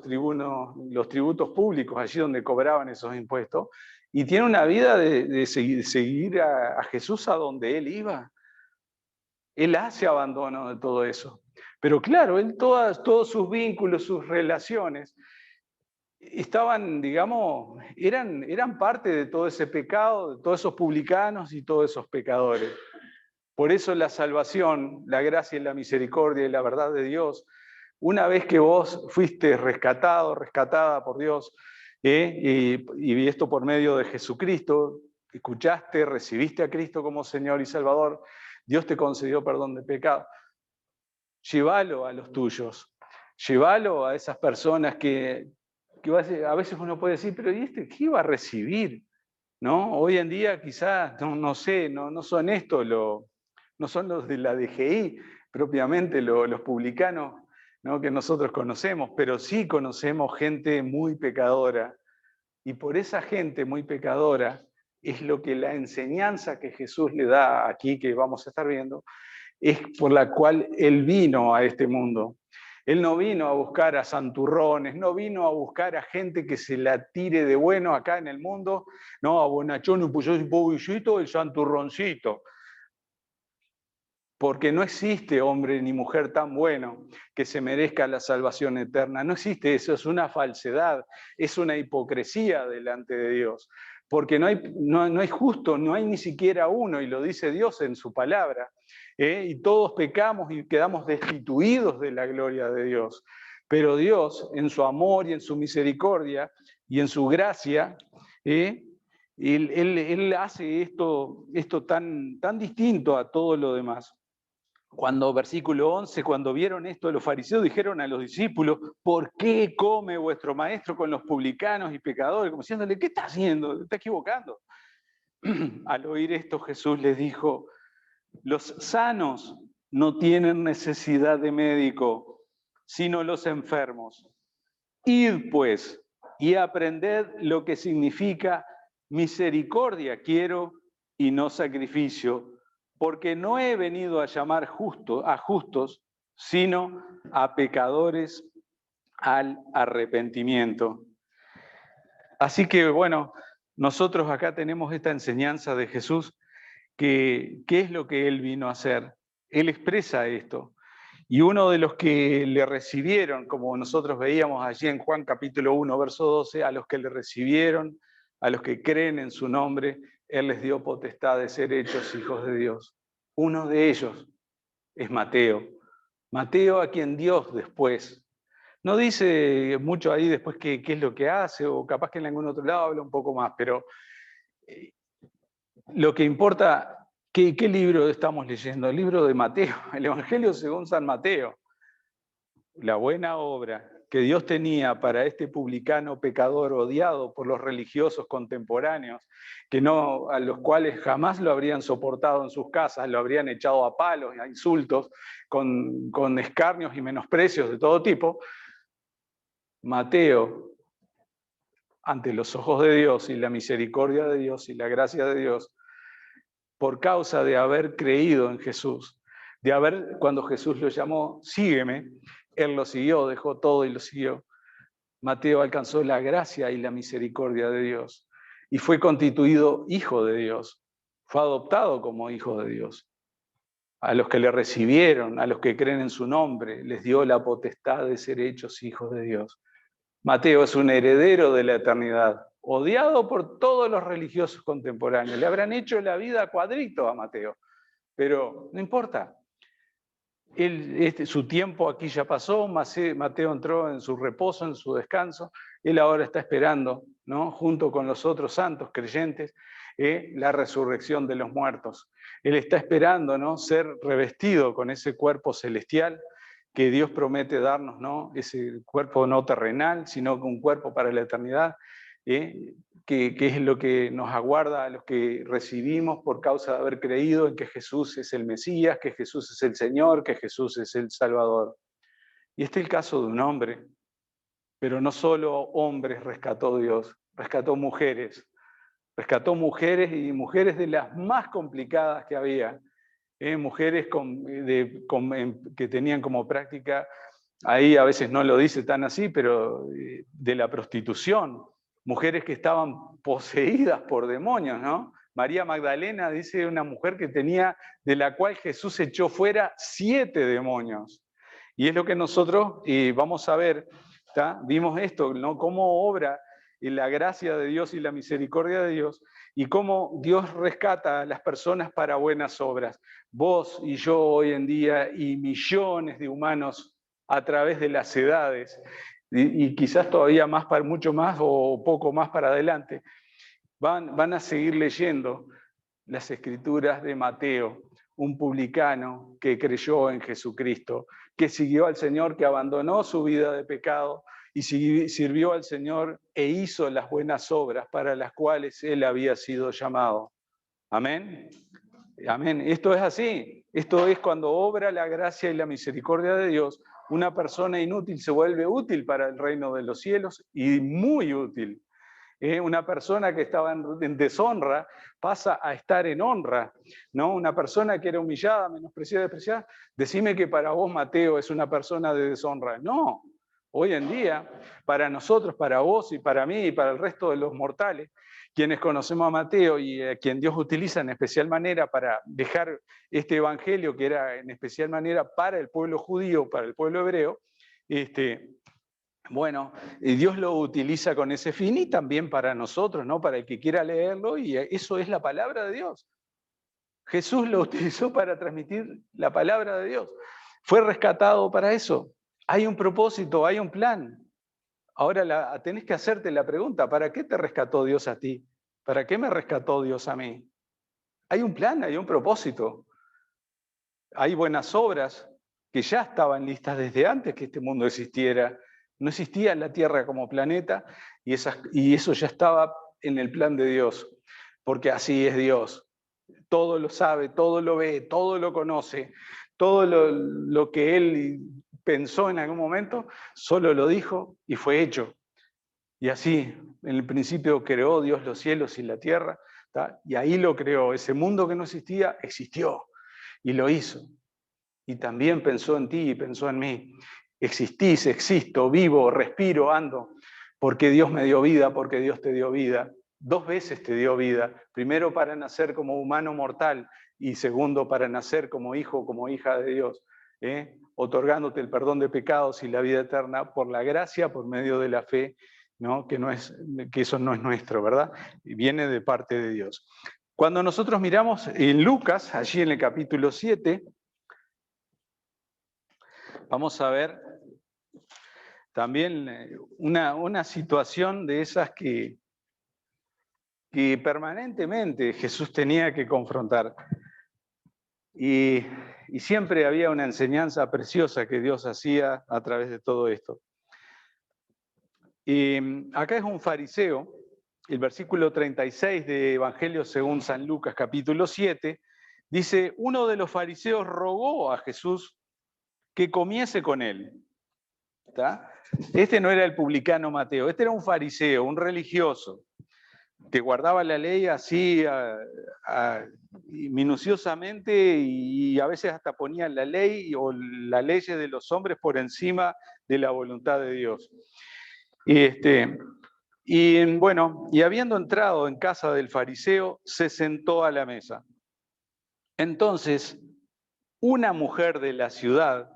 tributos públicos, allí donde cobraban esos impuestos, y tiene una vida de seguir a Jesús a donde él iba. Él hace abandono de todo eso. Pero claro, él todos sus vínculos, sus relaciones, estaban, digamos, eran parte de todo ese pecado, de todos esos publicanos y todos esos pecadores. Por eso la salvación, la gracia y la misericordia y la verdad de Dios, una vez que vos fuiste rescatado, rescatada por Dios, y esto por medio de Jesucristo, escuchaste, recibiste a Cristo como Señor y Salvador, Dios te concedió perdón de pecado. Llévalo a los tuyos, llévalo a esas personas que a veces uno puede decir, pero ¿y este qué iba a recibir? ¿No? Hoy en día quizás, no sé, no son estos, no son los de la DGI propiamente, los publicanos, ¿no? Que nosotros conocemos, pero sí conocemos gente muy pecadora. Y por esa gente muy pecadora es lo que la enseñanza que Jesús le da aquí, que vamos a estar viendo, es por la cual Él vino a este mundo. Él no vino a buscar a santurrones, no vino a buscar a gente que se la tire de bueno acá en el mundo, no, a bonachón, pues yo pobrecito, el santurroncito. Porque no existe hombre ni mujer tan bueno que se merezca la salvación eterna. No existe eso, es una falsedad, es una hipocresía delante de Dios. Porque no hay justo, no hay ni siquiera uno, y lo dice Dios en su palabra. Y todos pecamos y quedamos destituidos de la gloria de Dios. Pero Dios, en su amor y en su misericordia y en su gracia, Él hace esto tan distinto a todo lo demás. Cuando, versículo 11, cuando vieron esto, los fariseos dijeron a los discípulos, ¿por qué come vuestro maestro con los publicanos y pecadores? Como diciéndole, ¿qué está haciendo? Está equivocando. Al oír esto, Jesús les dijo, los sanos no tienen necesidad de médico, sino los enfermos. Id, pues, y aprended lo que significa misericordia quiero y no sacrificio, porque no he venido a llamar a justos, sino a pecadores al arrepentimiento. Así que bueno, nosotros acá tenemos esta enseñanza de Jesús, que ¿qué es lo que Él vino a hacer? Él expresa esto. Y uno de los que le recibieron, como nosotros veíamos allí en Juan capítulo 1, verso 12, a los que le recibieron, a los que creen en su nombre, Él les dio potestad de ser hechos hijos de Dios. Uno de ellos es Mateo. Mateo, a quien Dios después, no dice mucho ahí después qué es lo que hace, o capaz que en algún otro lado habla un poco más, pero lo que importa, ¿qué libro estamos leyendo? El libro de Mateo, el Evangelio según San Mateo. La buena obra que Dios tenía para este publicano pecador odiado por los religiosos contemporáneos, a los cuales jamás lo habrían soportado en sus casas, lo habrían echado a palos, a insultos, con escarnios y menosprecios de todo tipo. Mateo, ante los ojos de Dios y la misericordia de Dios y la gracia de Dios, por causa de haber creído en Jesús, cuando Jesús lo llamó, sígueme, él lo siguió, dejó todo y lo siguió. Mateo alcanzó la gracia y la misericordia de Dios y fue constituido hijo de Dios, fue adoptado como hijo de Dios. A los que le recibieron, a los que creen en su nombre, les dio la potestad de ser hechos hijos de Dios. Mateo es un heredero de la eternidad, odiado por todos los religiosos contemporáneos. Le habrán hecho la vida a cuadrito a Mateo, pero no importa. Su tiempo aquí ya pasó, Mateo entró en su reposo, en su descanso. Él ahora está esperando, ¿no?, junto con los otros santos creyentes, la resurrección de los muertos. Él está esperando, ¿no?, ser revestido con ese cuerpo celestial que Dios promete darnos, ¿no?, ese cuerpo no terrenal, sino un cuerpo para la eternidad, que es lo que nos aguarda a los que recibimos por causa de haber creído en que Jesús es el Mesías, que Jesús es el Señor, que Jesús es el Salvador. Y este es el caso de un hombre, pero no solo hombres rescató Dios, rescató mujeres y mujeres de las más complicadas que había, mujeres que tenían como práctica, ahí a veces no lo dice tan así, pero de la prostitución, mujeres que estaban poseídas por demonios, ¿no? María Magdalena dice una mujer de la cual Jesús echó fuera 7 demonios. Y es lo que nosotros vamos a ver, ¿tá? Vimos esto, ¿no?, cómo obra la gracia de Dios y la misericordia de Dios, y cómo Dios rescata a las personas para buenas obras. Vos y yo hoy en día, y millones de humanos a través de las edades, y quizás todavía mucho más o poco más para adelante, van a seguir leyendo las escrituras de Mateo, un publicano que creyó en Jesucristo, que siguió al Señor, que abandonó su vida de pecado y sirvió al Señor e hizo las buenas obras para las cuales él había sido llamado. Amén. Amén. Esto es así. Esto es cuando obra la gracia y la misericordia de Dios, una persona inútil se vuelve útil para el reino de los cielos, y muy útil. Una persona que estaba en deshonra pasa a estar en honra, ¿no? Una persona que era humillada, menospreciada, despreciada, decime que para vos, Mateo, es una persona de deshonra. No, hoy en día, para nosotros, para vos y para mí y para el resto de los mortales, quienes conocemos a Mateo y a quien Dios utiliza en especial manera para dejar este evangelio, que era en especial manera para el pueblo judío, para el pueblo hebreo, bueno, Dios lo utiliza con ese fin y también para nosotros, ¿no?, para el que quiera leerlo, y eso es la palabra de Dios. Jesús lo utilizó para transmitir la palabra de Dios. Fue rescatado para eso. Hay un propósito, hay un plan. Ahora tenés que hacerte la pregunta, ¿para qué te rescató Dios a ti? ¿Para qué me rescató Dios a mí? Hay un plan, hay un propósito. Hay buenas obras que ya estaban listas desde antes que este mundo existiera. No existía la Tierra como planeta, y eso ya estaba en el plan de Dios, porque así es Dios. Todo lo sabe, todo lo ve, todo lo conoce, todo lo que Él pensó en algún momento, solo lo dijo y fue hecho. Y así, en el principio creó Dios los cielos y la tierra, ¿Está? Y ahí lo creó. Ese mundo que no existía, existió y lo hizo. Y también pensó en ti y pensó en mí. Existís, existo, vivo, respiro, ando, porque Dios me dio vida, porque Dios te dio vida. 2 veces te dio vida. Primero para nacer como humano mortal y segundo para nacer como hijo, como hija de Dios, otorgándote el perdón de pecados y la vida eterna por la gracia, por medio de la fe, ¿no? Que eso no es nuestro, ¿verdad? Viene de parte de Dios. Cuando nosotros miramos en Lucas, allí en el capítulo 7, vamos a ver también una situación de esas que permanentemente Jesús tenía que confrontar. Y siempre había una enseñanza preciosa que Dios hacía a través de todo esto. Y acá es un fariseo, el versículo 36 de Evangelio según San Lucas, capítulo 7, dice, uno de los fariseos rogó a Jesús que comiese con él. ¿Está? Este no era el publicano Mateo, este era un fariseo, un religioso, que guardaba la ley así minuciosamente y a veces hasta ponía la ley o las leyes de los hombres por encima de la voluntad de Dios. Y bueno, y habiendo entrado en casa del fariseo, se sentó a la mesa. Entonces, una mujer de la ciudad,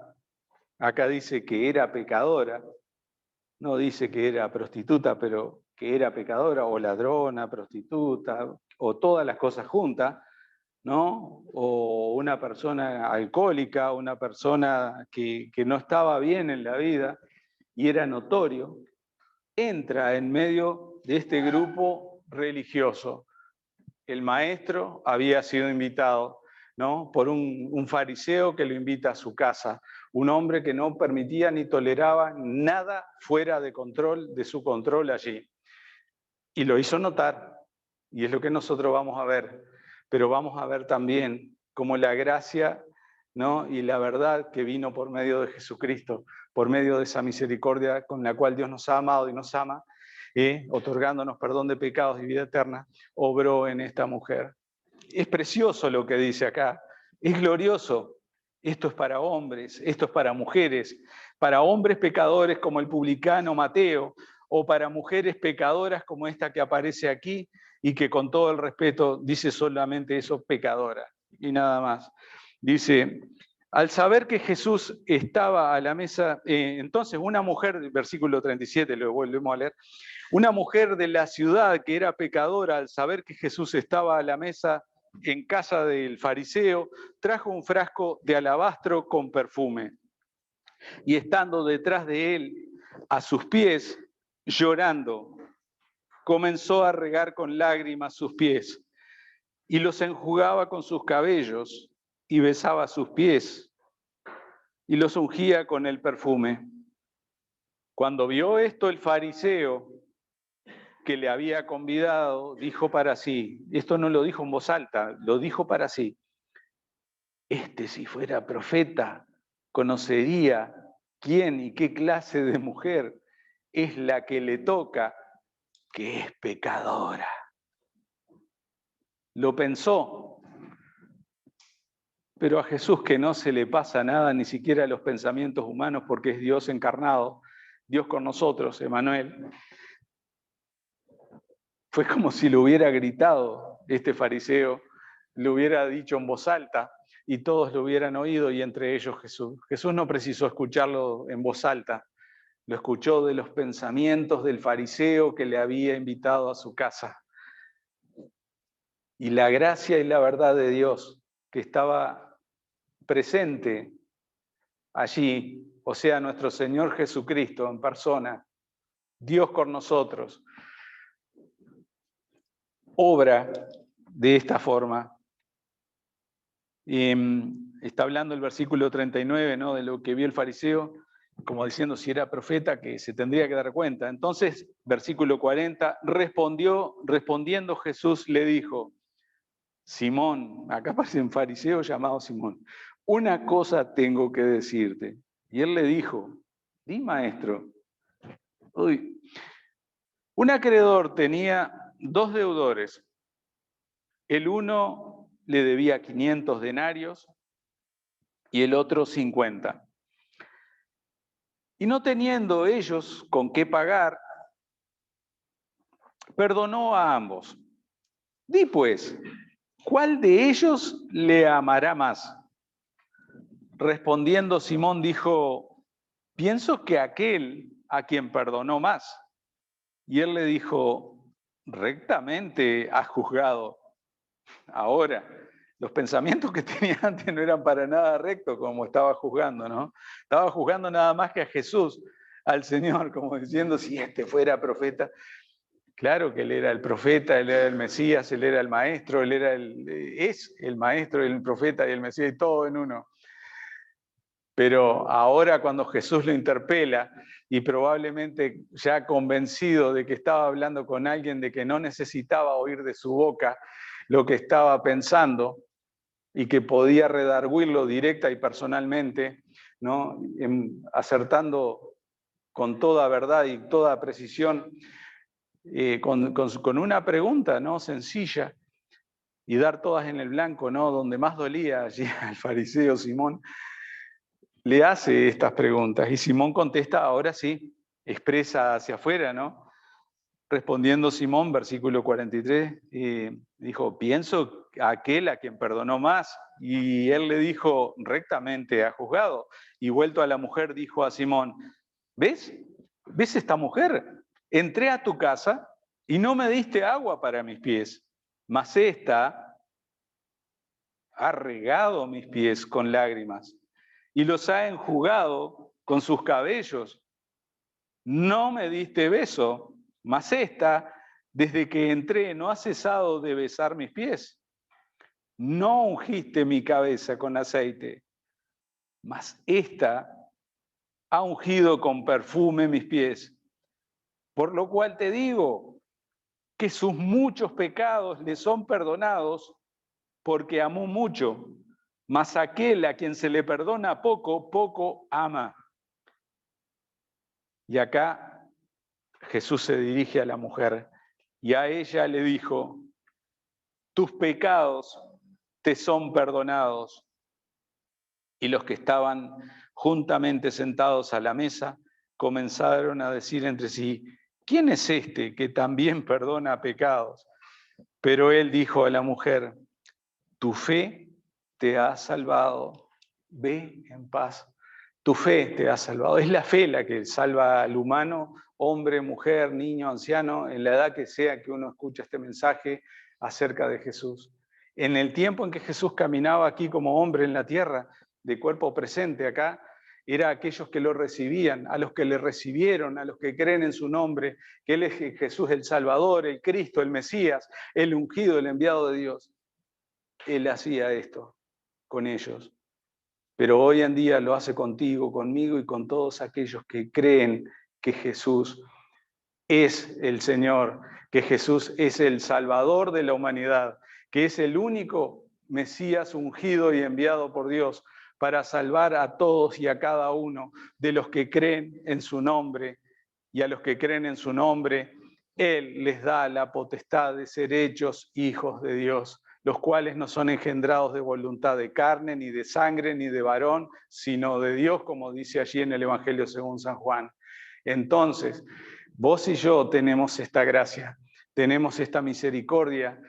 acá dice que era pecadora, no dice que era prostituta, pero que era pecadora o ladrona, prostituta, o todas las cosas juntas, ¿no? O una persona alcohólica, una persona que no estaba bien en la vida y era notorio, entra en medio de este grupo religioso. El maestro había sido invitado, ¿no? Por un fariseo que lo invita a su casa, un hombre que no permitía ni toleraba nada fuera de su control allí. Y lo hizo notar, y es lo que nosotros vamos a ver, pero vamos a ver también cómo la gracia, ¿no? Y la verdad que vino por medio de Jesucristo, por medio de esa misericordia con la cual Dios nos ha amado y nos ama, otorgándonos perdón de pecados y vida eterna, obró en esta mujer. Es precioso lo que dice acá, es glorioso. Esto es para hombres, esto es para mujeres, para hombres pecadores como el publicano Mateo, o para mujeres pecadoras como esta que aparece aquí y que con todo el respeto dice solamente eso, pecadora, y nada más. Dice, al saber que Jesús estaba a la mesa, entonces una mujer, versículo 37, lo volvemos a leer, una mujer de la ciudad que era pecadora, al saber que Jesús estaba a la mesa en casa del fariseo, trajo un frasco de alabastro con perfume. Y estando detrás de él, a sus pies, llorando, comenzó a regar con lágrimas sus pies y los enjugaba con sus cabellos y besaba sus pies y los ungía con el perfume. Cuando vio esto el fariseo que le había convidado, dijo para sí, esto no lo dijo en voz alta, lo dijo para sí, si fuera profeta, conocería quién y qué clase de mujer es la que le toca, que es pecadora. Lo pensó, pero a Jesús que no se le pasa nada, ni siquiera a los pensamientos humanos, porque es Dios encarnado, Dios con nosotros, Emmanuel. Fue como si lo hubiera gritado este fariseo, lo hubiera dicho en voz alta y todos lo hubieran oído y entre ellos Jesús. Jesús no precisó escucharlo en voz alta, lo escuchó de los pensamientos del fariseo que le había invitado a su casa. Y la gracia y la verdad de Dios que estaba presente allí, o sea, nuestro Señor Jesucristo en persona, Dios con nosotros, obra de esta forma. Y está hablando el versículo 39, ¿no? De lo que vio el fariseo, como diciendo si era profeta que se tendría que dar cuenta. Entonces, versículo 40, respondiendo Jesús le dijo, Simón, acá aparece un fariseo llamado Simón, una cosa tengo que decirte. Y él le dijo, di maestro. Un acreedor tenía 2 deudores. El uno le debía 500 denarios y el otro 50. Y no teniendo ellos con qué pagar, perdonó a ambos. Di pues, ¿cuál de ellos le amará más? Respondiendo Simón dijo, pienso que aquel a quien perdonó más. Y él le dijo, rectamente has juzgado. Ahora, los pensamientos que tenía antes no eran para nada rectos como estaba juzgando, ¿no? Estaba juzgando nada más que a Jesús, al Señor, como diciendo, si este fuera profeta. Claro que él era el profeta, él era el Mesías, él era el maestro, es el maestro, el profeta y el Mesías, y todo en uno. Pero ahora cuando Jesús lo interpela y probablemente ya convencido de que estaba hablando con alguien de que no necesitaba oír de su boca lo que estaba pensando y que podía redarguirlo directa y personalmente, ¿no? Acertando con toda verdad y toda precisión, con una pregunta, ¿no? Sencilla, y dar todas en el blanco, ¿no? Donde más dolía allí al fariseo Simón, le hace estas preguntas y Simón contesta, ahora sí, expresa hacia afuera, ¿no? Respondiendo Simón, versículo 43, dijo, pienso a aquel a quien perdonó más. Y él le dijo, rectamente ha juzgado. Y vuelto a la mujer, dijo a Simón, ¿ves? ¿Ves esta mujer? Entré a tu casa y no me diste agua para mis pies, mas esta ha regado mis pies con lágrimas y los ha enjugado con sus cabellos. No me diste beso, mas esta, desde que entré, no ha cesado de besar mis pies. No ungiste mi cabeza con aceite, mas esta ha ungido con perfume mis pies. Por lo cual te digo que sus muchos pecados le son perdonados porque amó mucho, mas aquel a quien se le perdona poco, poco ama. Y acá Jesús se dirige a la mujer y a ella le dijo, tus pecados te son perdonados. Y los que estaban juntamente sentados a la mesa comenzaron a decir entre sí, ¿quién es este que también perdona pecados? Pero él dijo a la mujer, tu fe te ha salvado, ve en paz. Tu fe te ha salvado. Es la fe la que salva al humano, hombre, mujer, niño, anciano, en la edad que sea que uno escucha este mensaje acerca de Jesús. En el tiempo en que Jesús caminaba aquí como hombre en la tierra, de cuerpo presente acá, era aquellos que lo recibían, a los que le recibieron, a los que creen en su nombre, que Él es Jesús el Salvador, el Cristo, el Mesías, el ungido, el enviado de Dios. Él hacía esto con ellos. Pero hoy en día lo hace contigo, conmigo y con todos aquellos que creen que Jesús es el Señor, que Jesús es el Salvador de la humanidad, que es el único Mesías ungido y enviado por Dios para salvar a todos y a cada uno de los que creen en su nombre. Y a los que creen en su nombre, Él les da la potestad de ser hechos hijos de Dios, los cuales no son engendrados de voluntad de carne, ni de sangre, ni de varón, sino de Dios, como dice allí en el Evangelio según San Juan. Entonces, vos y yo tenemos esta gracia, tenemos esta misericordia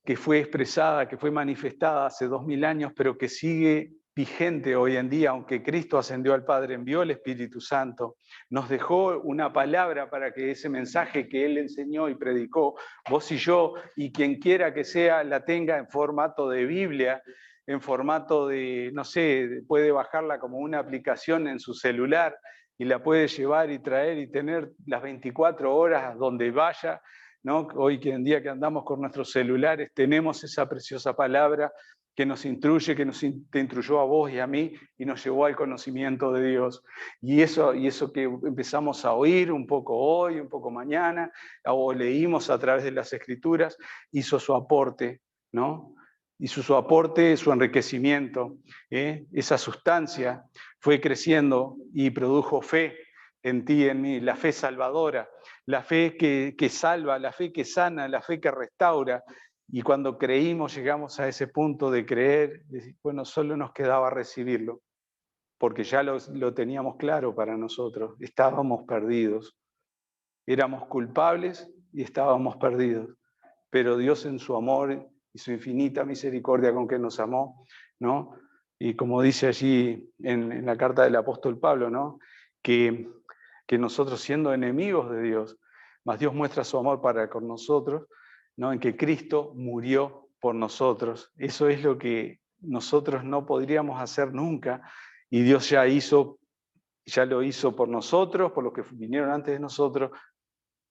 que fue expresada, que fue manifestada hace 2000 años, pero que sigue vigente hoy en día, aunque Cristo ascendió al Padre, envió el Espíritu Santo, nos dejó una palabra para que ese mensaje que Él enseñó y predicó, vos y yo, y quien quiera que sea, la tenga en formato de Biblia, en formato de, no sé, puede bajarla como una aplicación en su celular y la puede llevar y traer y tener las 24 horas donde vaya, ¿no? Hoy en día que andamos con nuestros celulares, tenemos esa preciosa palabra que nos instruye, que te instruyó a vos y a mí y nos llevó al conocimiento de Dios. Y eso que empezamos a oír un poco hoy, un poco mañana, o leímos a través de las Escrituras, hizo su aporte, ¿no? Hizo su aporte, su enriquecimiento. Esa sustancia fue creciendo y produjo fe en ti y en mí, la fe salvadora, la fe que salva, la fe que sana, la fe que restaura, Y cuando creímos, llegamos a ese punto de creer, bueno, solo nos quedaba recibirlo, porque ya lo teníamos claro para nosotros, estábamos perdidos, éramos culpables y estábamos perdidos, pero Dios en su amor y su infinita misericordia con que nos amó, ¿no? Y como dice allí en la carta del apóstol Pablo, ¿no? Que nosotros siendo enemigos de Dios, mas Dios muestra su amor para con nosotros, ¿no? En que Cristo murió por nosotros. Eso es lo que nosotros no podríamos hacer nunca, y Dios ya lo hizo por nosotros, por los que vinieron antes de nosotros,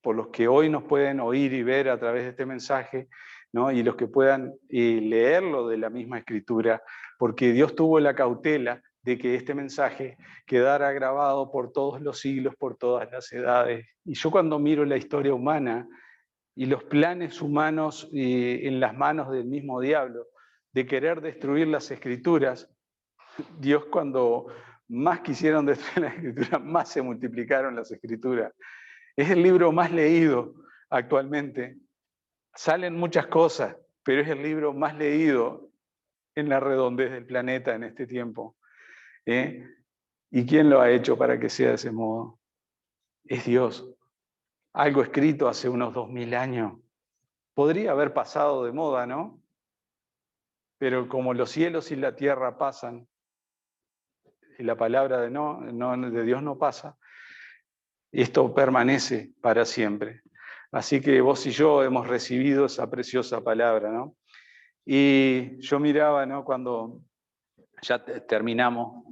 por los que hoy nos pueden oír y ver a través de este mensaje, ¿no? Y los que puedan leerlo de la misma escritura, porque Dios tuvo la cautela de que este mensaje quedara grabado por todos los siglos, por todas las edades. Y yo cuando miro la historia humana y los planes humanos en las manos del mismo diablo, de querer destruir las escrituras, Dios cuando más quisieron destruir las escrituras, más se multiplicaron las escrituras. Es el libro más leído actualmente. Salen muchas cosas, pero es el libro más leído en la redondez del planeta en este tiempo. ¿Y quién lo ha hecho para que sea de ese modo? Es Dios. Algo escrito hace unos 2000 años. Podría haber pasado de moda, ¿no? Pero como los cielos y la tierra pasan, y la palabra de Dios no pasa, esto permanece para siempre. Así que vos y yo hemos recibido esa preciosa palabra, ¿no? Y yo miraba, ¿no? Cuando ya terminamos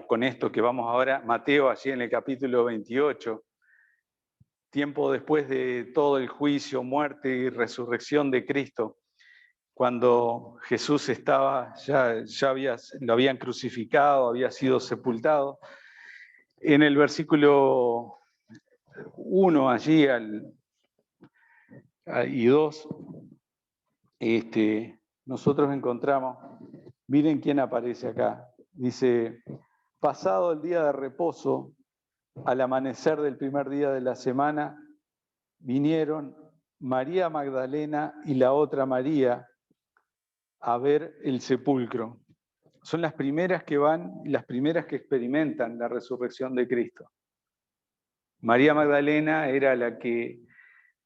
con esto que vamos ahora, Mateo, allí en el capítulo 28, tiempo después de todo el juicio, muerte y resurrección de Cristo, cuando Jesús estaba, lo habían crucificado, había sido sepultado. En el versículo 1 allí y 2, nosotros encontramos, miren quién aparece acá, dice, pasado el día de reposo, al amanecer del primer día de la semana, vinieron María Magdalena y la otra María a ver el sepulcro. Son las primeras que van, las primeras que experimentan la resurrección de Cristo. María Magdalena era la que,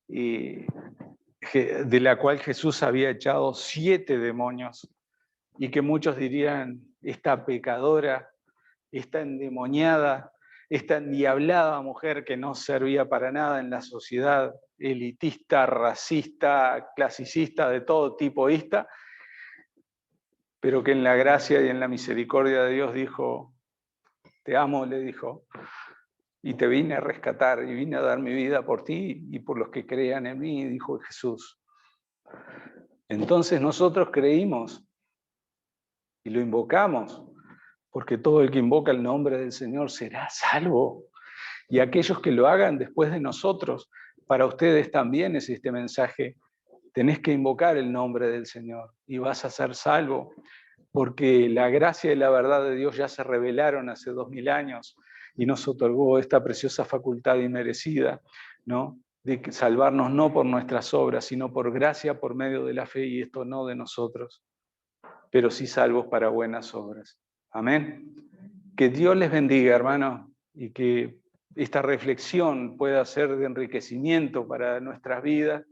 de la cual Jesús había echado 7 demonios, y que muchos dirían, esta pecadora, esta endemoniada, esta endiablada mujer que no servía para nada en la sociedad elitista, racista, clasicista, de todo tipoísta, pero que en la gracia y en la misericordia de Dios dijo, te amo, le dijo, y te vine a rescatar, y vine a dar mi vida por ti y por los que crean en mí, dijo Jesús. Entonces nosotros creímos y lo invocamos, porque todo el que invoca el nombre del Señor será salvo. Y aquellos que lo hagan después de nosotros, para ustedes también es este mensaje. Tenés que invocar el nombre del Señor y vas a ser salvo, porque la gracia y la verdad de Dios ya se revelaron hace 2000 años y nos otorgó esta preciosa facultad inmerecida, ¿no? De salvarnos no por nuestras obras, sino por gracia, por medio de la fe, y esto no de nosotros, pero sí salvos para buenas obras. Amén. Que Dios les bendiga, hermanos, y que esta reflexión pueda ser de enriquecimiento para nuestras vidas,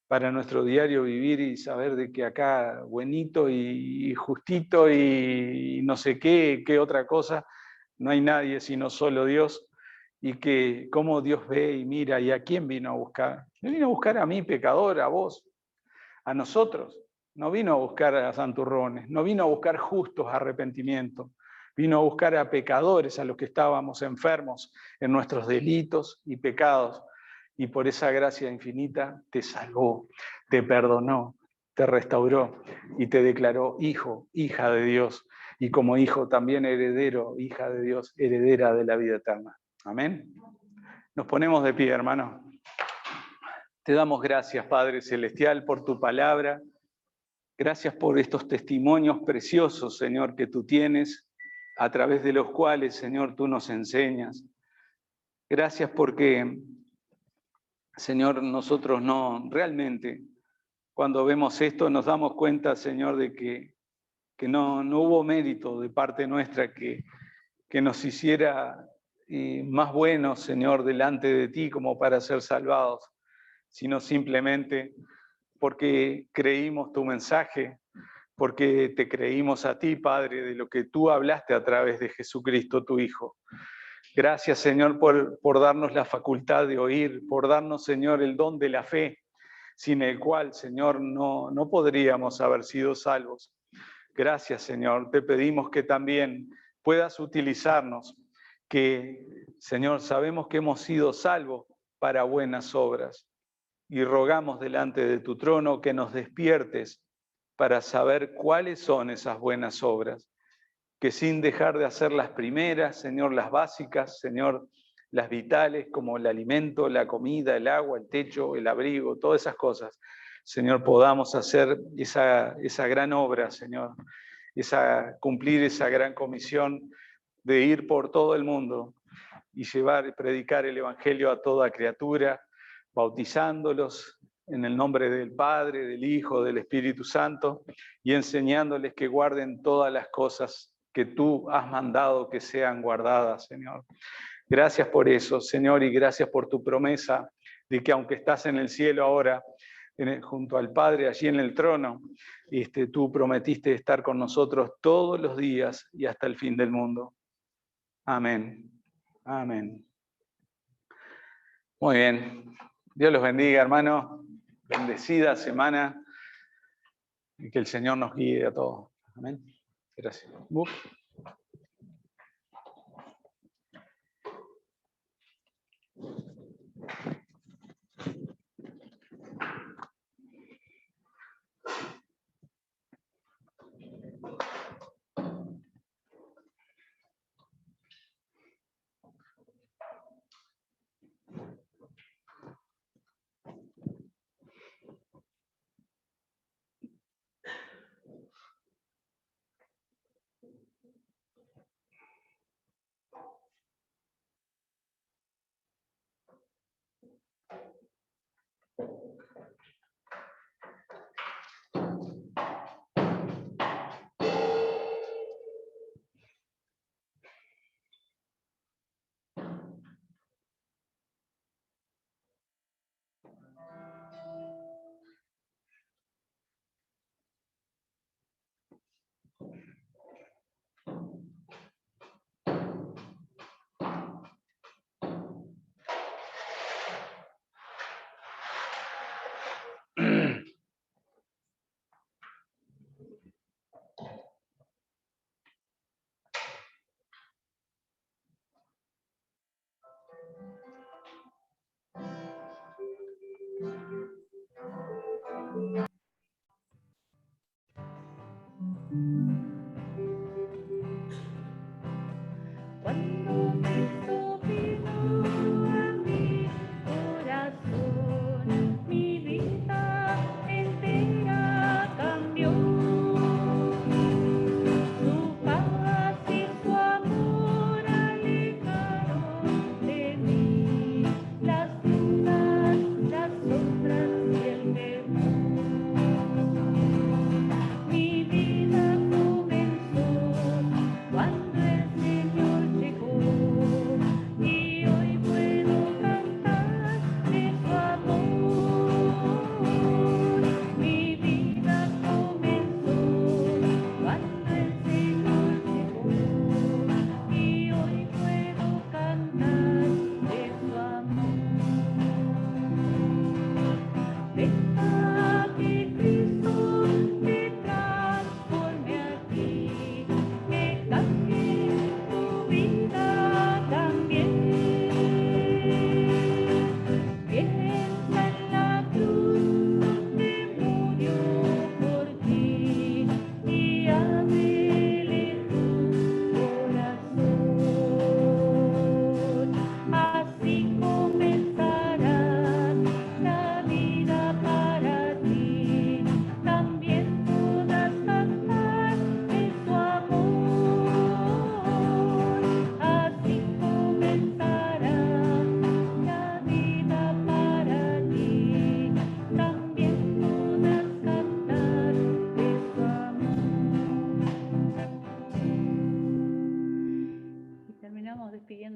para nuestro diario vivir, y saber de que acá buenito y justito y no sé qué otra cosa, no hay nadie sino solo Dios, y que cómo Dios ve y mira, y a quién vino a buscar. Me vino a buscar a mí, pecador, a vos, a nosotros. No vino a buscar a santurrones, no vino a buscar justos arrepentimiento, vino a buscar a pecadores, a los que estábamos enfermos en nuestros delitos y pecados, y por esa gracia infinita te salvó, te perdonó, te restauró y te declaró hijo, hija de Dios, y como hijo también heredero, hija de Dios, heredera de la vida eterna. Amén. Nos ponemos de pie, hermanos. Te damos gracias, Padre Celestial, por tu palabra. Gracias por estos testimonios preciosos, Señor, que tú tienes, a través de los cuales, Señor, tú nos enseñas. Gracias porque, Señor, nosotros no realmente, cuando vemos esto nos damos cuenta, Señor, de que no hubo mérito de parte nuestra que nos hiciera más buenos, Señor, delante de ti como para ser salvados, sino simplemente porque creímos tu mensaje, porque te creímos a ti, Padre, de lo que tú hablaste a través de Jesucristo, tu Hijo. Gracias, Señor, por darnos la facultad de oír, por darnos, Señor, el don de la fe, sin el cual, Señor, no podríamos haber sido salvos. Gracias, Señor. Te pedimos que también puedas utilizarnos, que, Señor, sabemos que hemos sido salvos para buenas obras y rogamos delante de tu trono que nos despiertes para saber cuáles son esas buenas obras, que sin dejar de hacer las primeras, Señor, las básicas, Señor, las vitales como el alimento, la comida, el agua, el techo, el abrigo, todas esas cosas, Señor, podamos hacer esa gran obra, Señor, cumplir esa gran comisión de ir por todo el mundo y llevar y predicar el Evangelio a toda criatura, bautizándolos en el nombre del Padre, del Hijo, del Espíritu Santo y enseñándoles que guarden todas las cosas que tú has mandado que sean guardadas, Señor. Gracias por eso, Señor, y gracias por tu promesa de que aunque estás en el cielo ahora, junto al Padre, allí en el trono, tú prometiste estar con nosotros todos los días y hasta el fin del mundo. Amén. Amén. Muy bien. Dios los bendiga, hermanos. Bendecida semana y que el Señor nos guíe a todos. Amén. Gracias.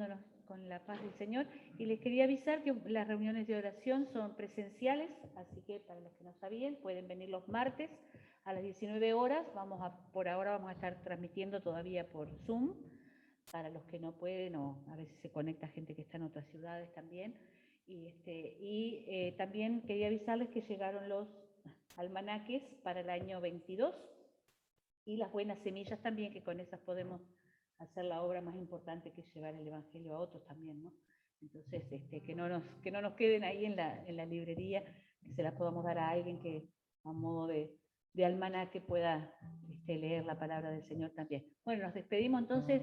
acompañándonos con la paz del Señor. Y les quería avisar que las reuniones de oración son presenciales, así que para los que no sabían, pueden venir los martes a las 19 horas. Por ahora vamos a estar transmitiendo todavía por Zoom, para los que no pueden, o a veces se conecta gente que está en otras ciudades también. Y también quería avisarles que llegaron los almanaques para el año 22 y las buenas semillas también, que con esas podemos hacer la obra más importante, que es llevar el Evangelio a otros también, ¿no? Entonces, que no nos queden ahí en la librería, que se las podamos dar a alguien que a modo de almanaque pueda leer la palabra del Señor también. Bueno, nos despedimos entonces.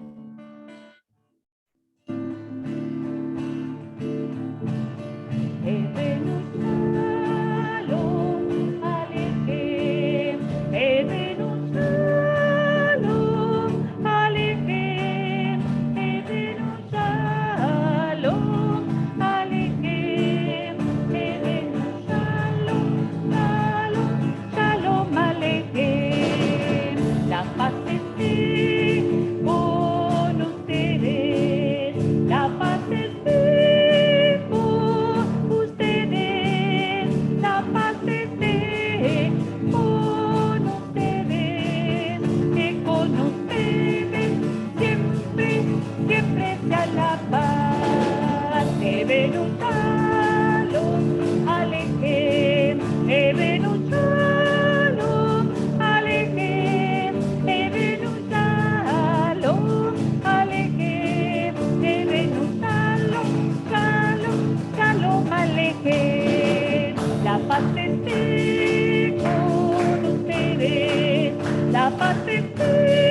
La paz esté con ustedes, la paz esté.